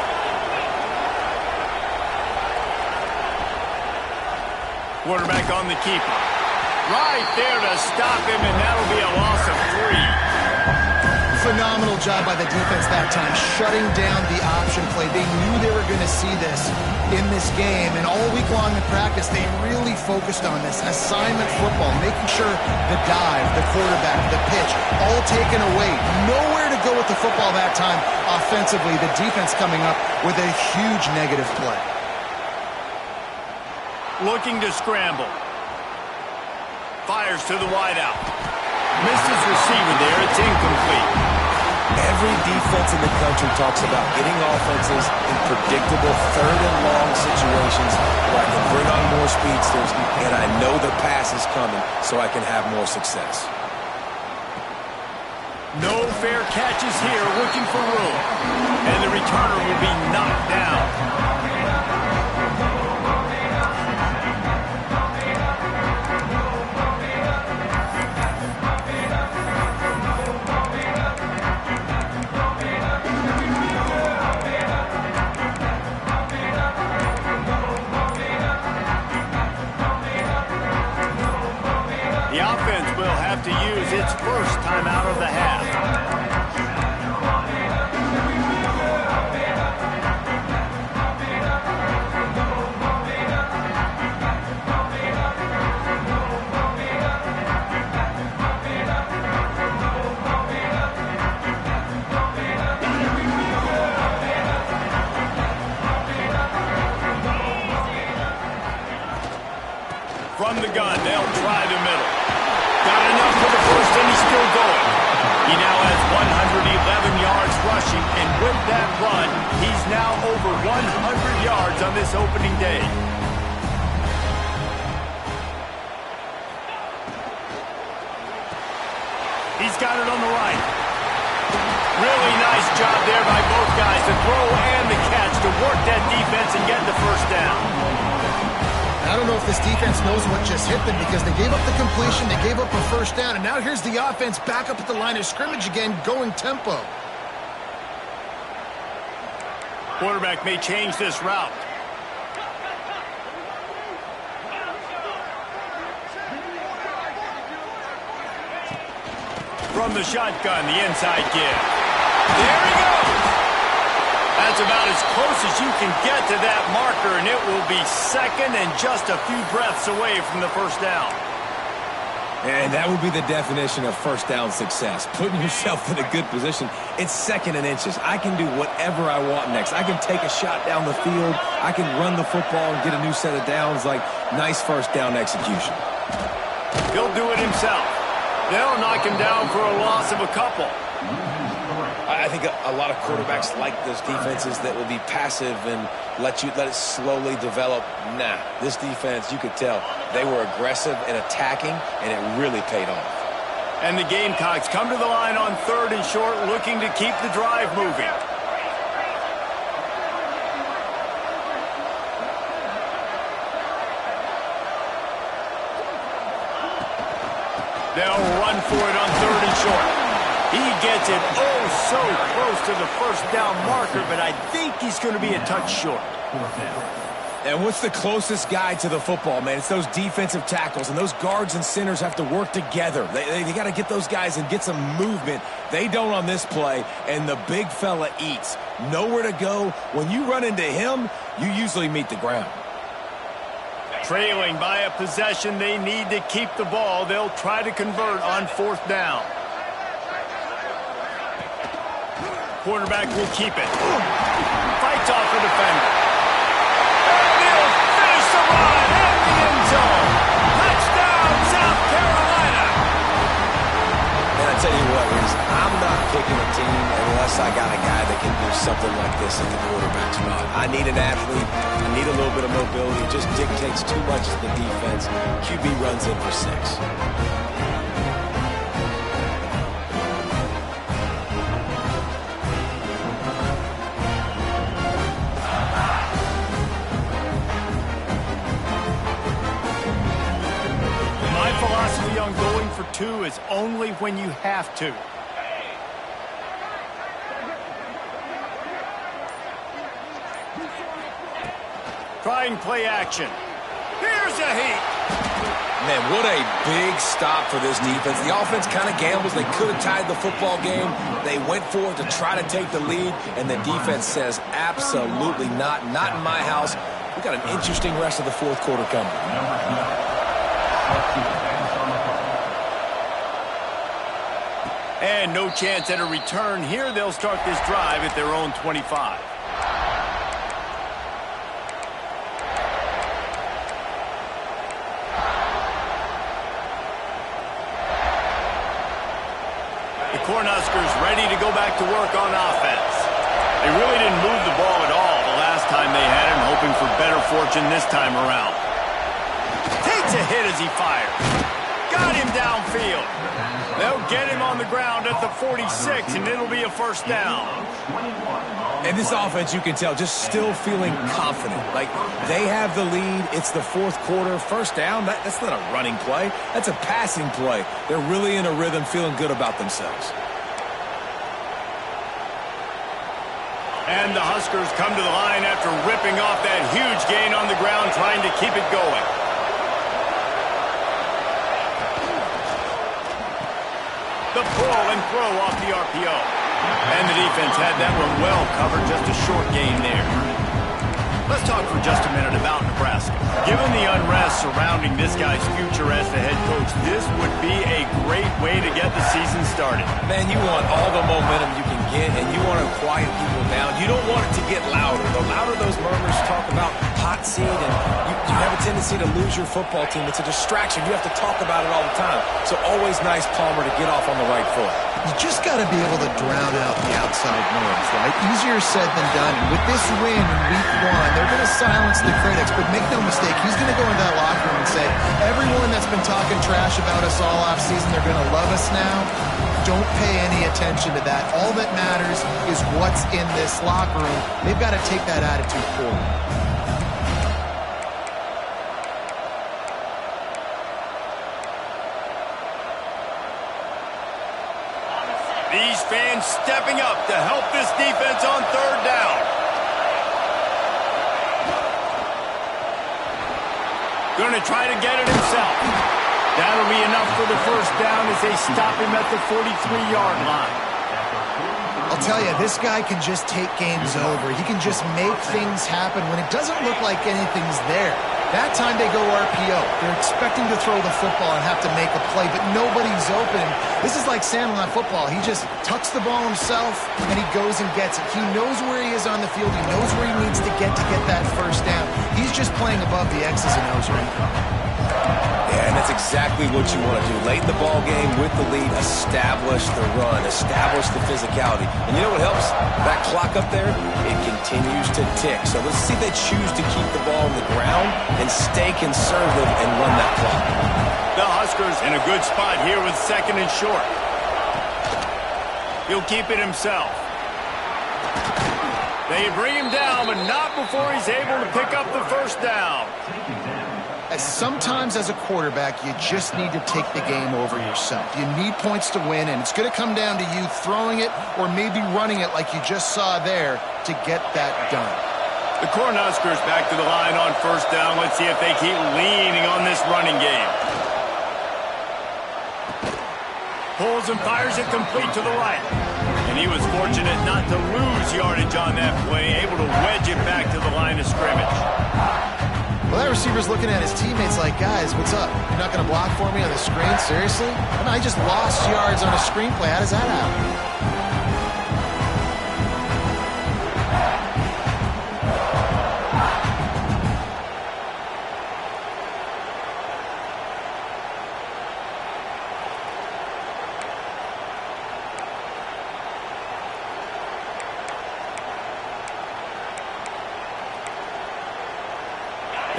Quarterback on the keeper. Right there to stop him, and that'll be a loss of 3. Phenomenal job by the defense that time, shutting down the option play. They knew they were going to see this in this game, and all week long in practice, they really focused on this assignment football, making sure the dive, the quarterback, the pitch, all taken away. Nowhere to go with the football that time offensively. The defense coming up with a huge negative play. Looking to scramble. Fires to the wideout. Misses receiver there. It's incomplete. Every defense in the country talks about getting offenses in predictable third and long situations where I can bring on more speedsters and I know the pass is coming so I can have more success. No fair catches here, looking for room. And the returner will be knocked down. The offense will have to use its first time out of the half. From the gun, they'll try the middle. Got enough for the first, and he's still going. He now has 111 yards rushing, and with that run, he's now over 100 yards on this opening day. He's got it on the right. Really nice job there by both guys, the throw and the catch to work that defense and get the first down. I don't know if this defense knows what just hit them because they gave up the completion, they gave up a first down, and now here's the offense back up at the line of scrimmage again, going tempo. Quarterback may change this route. From the shotgun, the inside give. There he goes! That's about as close as you can get to that marker, and it will be second and just a few breaths away from the first down. And that would be the definition of first down success. Putting yourself in a good position. It's second and inches. I can do whatever I want next. I can take a shot down the field. I can run the football and get a new set of downs. Like, nice first down execution. He'll do it himself. They'll knock him down for a loss of a couple. I think a lot of quarterbacks like those defenses that will be passive and let it slowly develop. Nah, this defense, you could tell, they were aggressive and attacking, and it really paid off. And the Gamecocks come to the line on third and short, looking to keep the drive moving. They'll run for it on third and short. He gets it so close to the first down marker, but I think he's going to be a touch short. And what's the closest guy to the football, man? It's those defensive tackles, and those guards and centers have to work together. They got to get those guys and get some movement. They don't on this play, and the big fella eats. Nowhere to go. When you run into him, you usually meet the ground. Trailing by a possession, they need to keep the ball. They'll try to convert on 4th down. Quarterback will keep it. Fights off the defender. And he'll finish the run in the end zone. Touchdown, South Carolina. And I tell you what, Reese, I'm not picking a team unless I got a guy that can do something like this at the quarterback spot. I need an athlete. I need a little bit of mobility. It just dictates too much to the defense. QB runs in for 6. Philosophy on going for 2 is only when you have to. Trying play action. Here's a heat. Man, what a big stop for this defense. The offense kind of gambles. They could have tied the football game. They went for it to try to take the lead, and the defense says absolutely not. Not in my house. We've got an interesting rest of the 4th quarter coming. And no chance at a return here. They'll start this drive at their own 25. The Cornhuskers ready to go back to work on offense. They really didn't move the ball at all the last time they had it, hoping for better fortune this time around. Takes a hit as he fires. Got him downfield. They'll get him on the ground at the 46, and it'll be a 1st down. And this offense, you can tell, just still feeling confident. Like, they have the lead. It's the 4th quarter. 1st down, that's not a running play. That's a passing play. They're really in a rhythm, feeling good about themselves. And the Huskers come to the line after ripping off that huge gain on the ground, trying to keep it going. The pull and throw off the RPO. And the defense had that one well covered, just a short gain there. Let's talk for just a minute about Nebraska. Given the unrest surrounding this guy's future as the head coach, this would be a great way to get the season started. Man, you want all the momentum you can get, and you want to quiet people down. You don't want it to get louder. The louder those murmurs talk about hot seat, and you have a tendency to lose your football team. It's a distraction. You have to talk about it all the time. So always nice, Palmer, to get off on the right foot. You just got to be able to drown out the outside noise, right? Easier said than done. And with this win in week 1, they're going to silence the critics. But make no mistake, he's going to go into that locker room and say, everyone that's been talking trash about us all offseason, they're going to love us now. Don't pay any attention to that. All that matters is what's in this locker room. They've got to take that attitude forward. These fans stepping up to help this defense on 3rd down. Going to try to get it himself. That'll be enough for the 1st down as they stop him at the 43-yard line. I'll tell you, this guy can just take games over. He can just make things happen when it doesn't look like anything's there. That time they go RPO. They're expecting to throw the football and have to make a play, but nobody's open. This is like Sandlot football. He just tucks the ball himself, and he goes and gets it. He knows where he is on the field. He knows where he needs to get that 1st down. He's just playing above the X's and O's right now. Yeah, and that's exactly what you want to do. Late in the ball game with the lead, establish the run, establish the physicality. And you know what helps? That clock up there, it continues to tick. So let's see if they choose to keep the ball on the ground and stay conservative and run that clock. The Huskers in a good spot here with 2nd and short. He'll keep it himself. They bring him down, but not before he's able to pick up the 1st down. Sometimes as a quarterback, you just need to take the game over yourself. You need points to win, and it's going to come down to you throwing it or maybe running it like you just saw there to get that done. The Cornhuskers back to the line on 1st down. Let's see if they keep leaning on this running game. Pulls and fires it complete to the right. And he was fortunate not to lose yardage on that play, able to wedge it back to the line of scrimmage. Well, Well, that receiver's looking at his teammates like, guys, what's up? You're not going to block for me on the screen? Seriously? I mean, I just lost yards on a screenplay. How does that happen?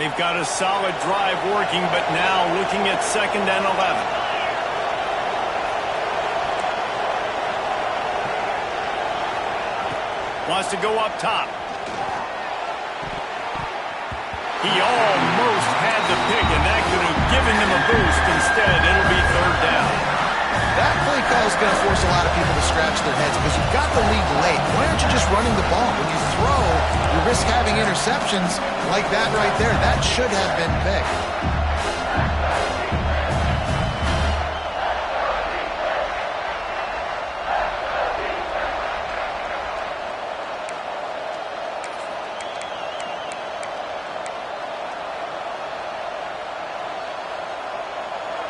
They've got a solid drive working, but now looking at 2nd and 11. Wants to go up top. He almost had the pick, and that could have given them a boost. Instead, it'll be 3rd down. That play call is going to force a lot of people to scratch their heads because you've got the lead late. Why aren't you just running the ball? When you throw, you risk having interceptions like that right there. That should have been big.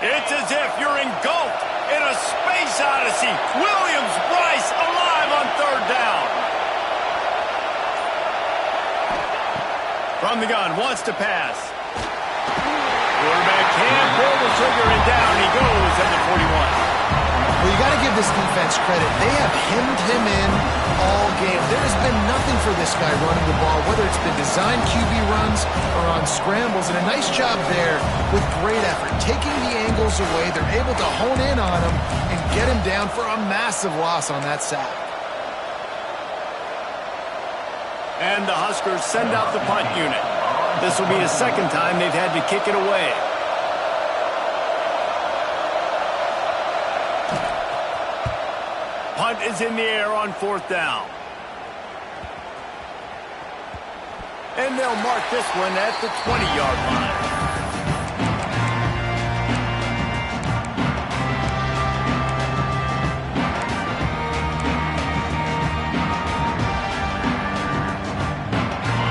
It's as if you're engulfed in a space odyssey. Williams-Brice alive on 3rd down. From the gun, wants to pass. Quarterback can't pull the trigger, and down he goes at the 41. Well, you got to give this defense credit. They have hemmed him in all game. There has been nothing for this guy running the ball, whether it's been designed QB runs or on scrambles. And a nice job there with great effort. Taking the angles away, they're able to hone in on him and get him down for a massive loss on that sack. And the Huskers send out the punt unit. This will be the 2nd time they've had to kick it away. Punt is in the air on 4th down. And they'll mark this one at the 20-yard line.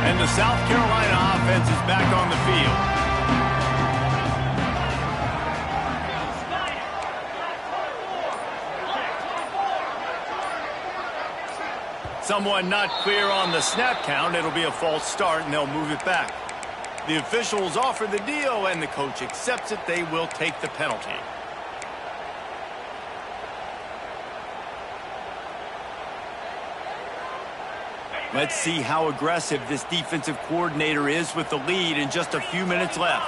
And the South Carolina offense is back on the field. Someone not clear on the snap count. It'll be a false start, and they'll move it back. The officials offer the deal, and the coach accepts it. They will take the penalty. Let's see how aggressive this defensive coordinator is with the lead and just a few minutes left.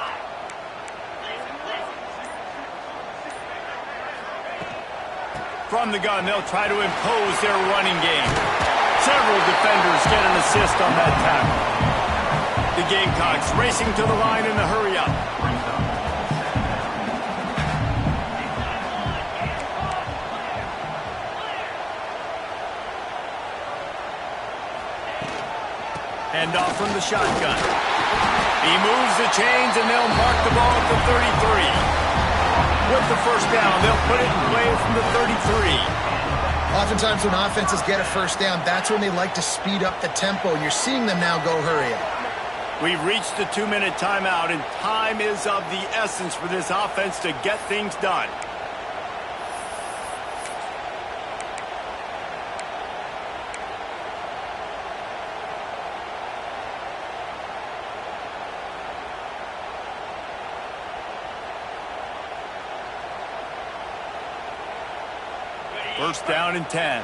From the gun, they'll try to impose their running game. Several defenders get an assist on that tackle. The Gamecocks racing to the line in a hurry-up. Hand off from the shotgun. He moves the chains, and they'll mark the ball at the 33. With the 1st down, they'll put it in play from the 33. Oftentimes when offenses get a 1st down, that's when they like to speed up the tempo, and you're seeing them now go hurry up. We've reached the 2-minute timeout, and time is of the essence for this offense to get things done. First down and 10.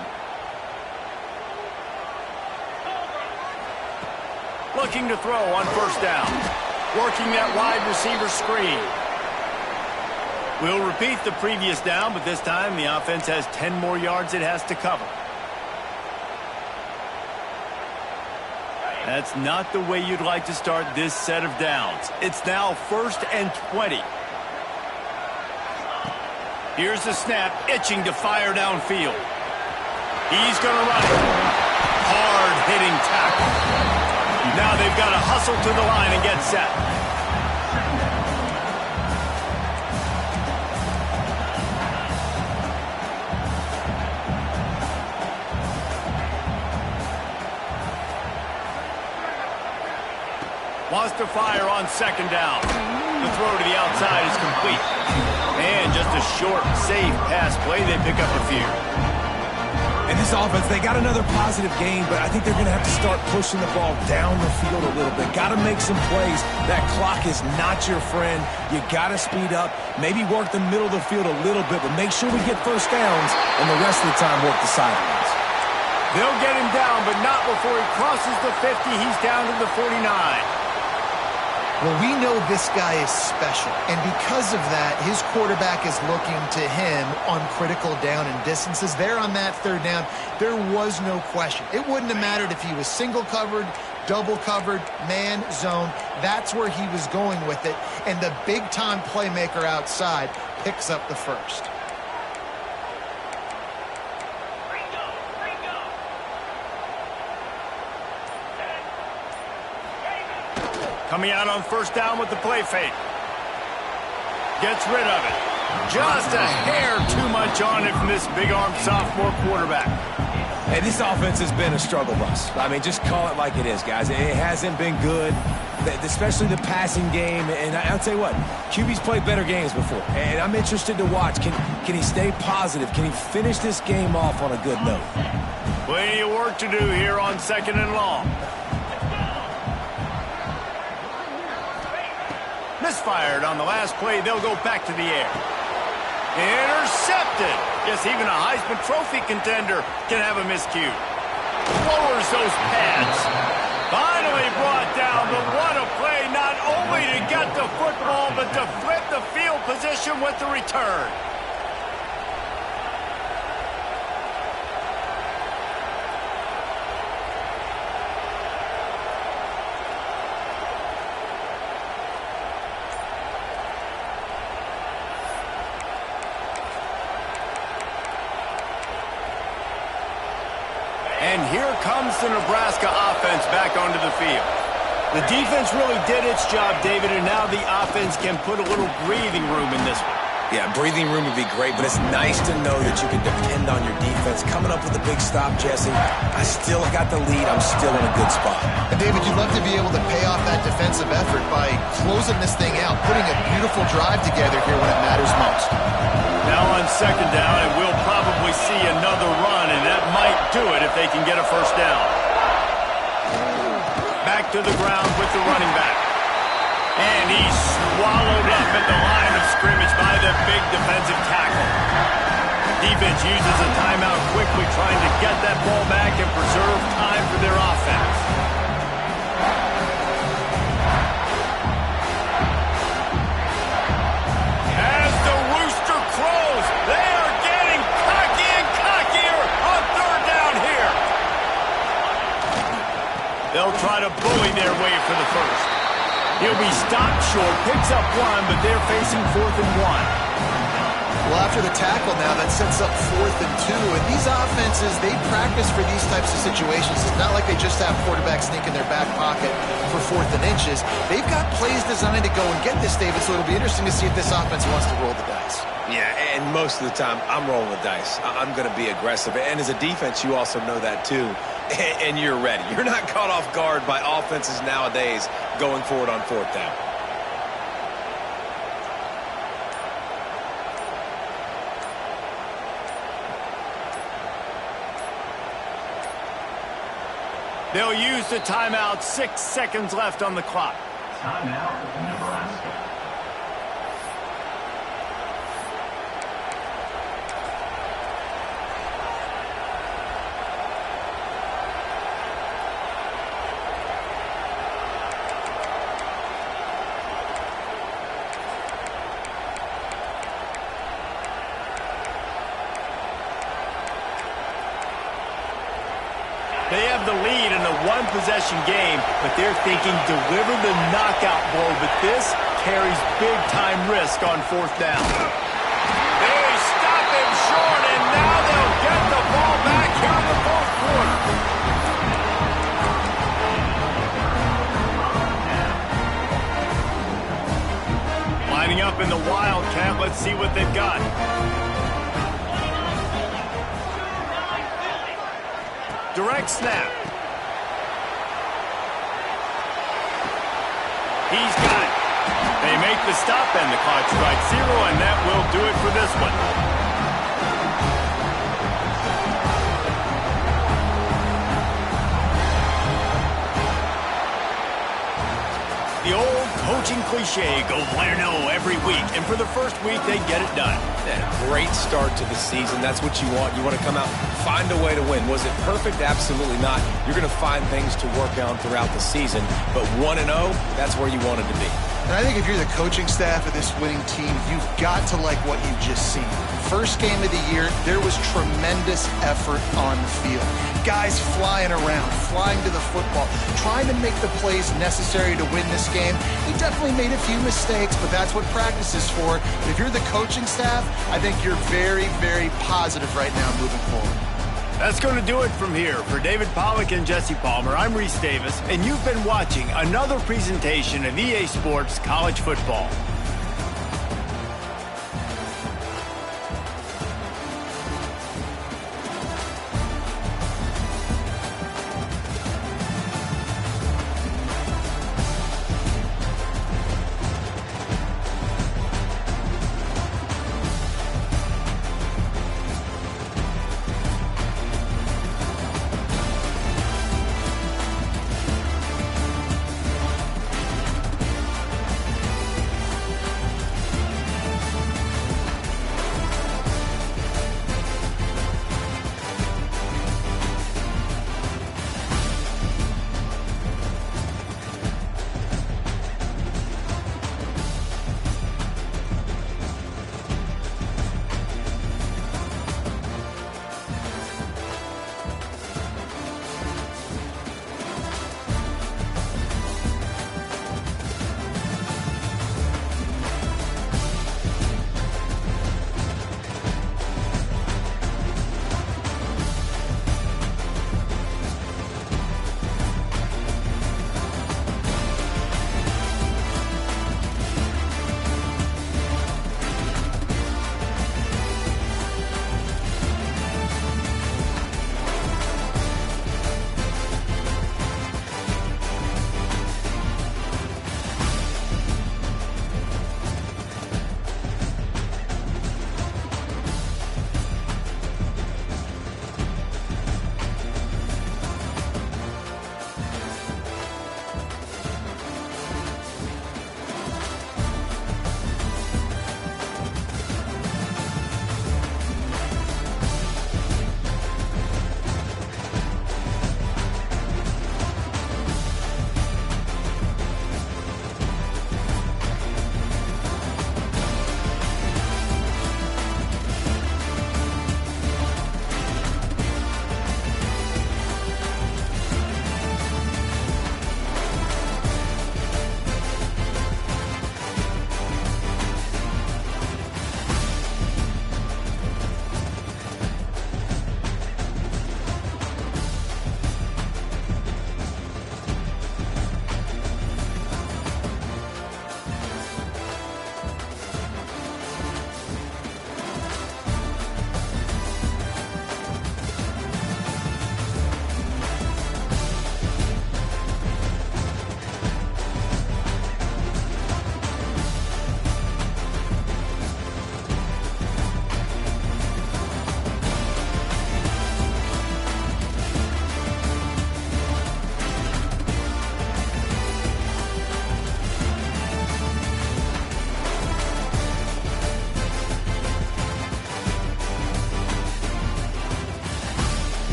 Looking to throw on 1st down. Working that wide receiver screen. We'll repeat the previous down, but this time the offense has 10 more yards it has to cover. That's not the way you'd like to start this set of downs. It's now 1st and 20. Here's the snap, itching to fire downfield. He's going to run it. Hard-hitting tackle. Now they've got to hustle to the line and get set. Wants to fire on second down. The throw to the outside is complete. And just a short, safe pass play. They pick up a few. And this offense, they got another positive game, but I think they're going to have to start pushing the ball down the field a little bit. Got to make some plays. That clock is not your friend. You got to speed up, maybe work the middle of the field a little bit, but make sure we get first downs, and the rest of the time work the sidelines. They'll get him down, but not before he crosses the 50. He's down to the 49. Well, we know this guy is special, and because of that, his quarterback is looking to him on critical down and distances. There on that third down, there was no question. It wouldn't have mattered if he was single covered, double covered, man, zone. That's where he was going with it, and the big-time playmaker outside picks up the first. Coming out on first down with the play fake. Gets rid of it. Just a hair too much on it from this big-armed sophomore quarterback. Hey, this offense has been a struggle bus. I mean, just call it like it is, guys. It hasn't been good, especially the passing game. And I'll tell you what, QB's played better games before. And I'm interested to watch. Can he stay positive? Can he finish this game off on a good note? Plenty of work to do here on second and long. Misfired on the last play. They'll go back to the air. Intercepted. Yes, even a Heisman Trophy contender can have a miscue. Lowers those pads. Finally brought down, but what a play, not only to get the football, but to flip the field position with the return. And here comes the Nebraska offense back onto the field. The defense really did its job, David, and now the offense can put a little breathing room in this one. Yeah, breathing room would be great, but it's nice to know that you can depend on your defense. Coming up with a big stop, Jesse. I still got the lead. I'm still in a good spot. And David, you'd love to be able to pay off that defensive effort by closing this thing out, putting a beautiful drive together here when it matters most. Now on second down, and we'll probably see another run, and that might do it if they can get a first down. Back to the ground with the running back. And he's swallowed up at the line of scrimmage by the big defensive tackle. Defense uses a timeout quickly, trying to get that ball back and preserve time for their offense. As the rooster crows, they are getting cocky and cockier on third down here. They'll try to bully their way for the first. He'll be stopped short, picks up one, but they're facing 4th and 1. Well, after the tackle now, that sets up 4th and 2. And these offenses, they practice for these types of situations. It's not like they just have quarterbacks sneak in their back pocket for 4th and inches. They've got plays designed to go and get this, David, so it'll be interesting to see if this offense wants to roll the dice. Yeah, and most of the time, I'm rolling the dice. I'm going to be aggressive. And as a defense, you also know that too. And you're ready. You're not caught off guard by offenses nowadays going forward on 4th down. They'll use the timeout. 6 seconds left on the clock. Timeout, Nebraska. They have the lead in a one-possession game, but they're thinking deliver the knockout blow, but this carries big-time risk on 4th down. They stop him short, and now they'll get the ball back here in the 4th quarter. Lining up in the Wildcat, let's see what they've got. Direct snap. He's got it. They make the stop, and the clock strikes 0, and that will do it for this one. The old coaching cliche, go play or no every week, and for the first week, they get it done. Yeah, great start to the season. That's what you want. You want to come out, find a way to win. Was it perfect? Absolutely not. You're going to find things to work on throughout the season, but 1-0, that's where you wanted to be. And I think if you're the coaching staff of this winning team, you've got to like what you've just seen. First game of the year, there was tremendous effort on the field. Guys flying around, flying to the football, trying to make the plays necessary to win this game. They definitely made a few mistakes, but that's what practice is for. But if you're the coaching staff, I think you're very, very positive right now moving forward. That's going to do it from here. For David Pollack and Jesse Palmer, I'm Reese Davis, and you've been watching another presentation of EA Sports College Football.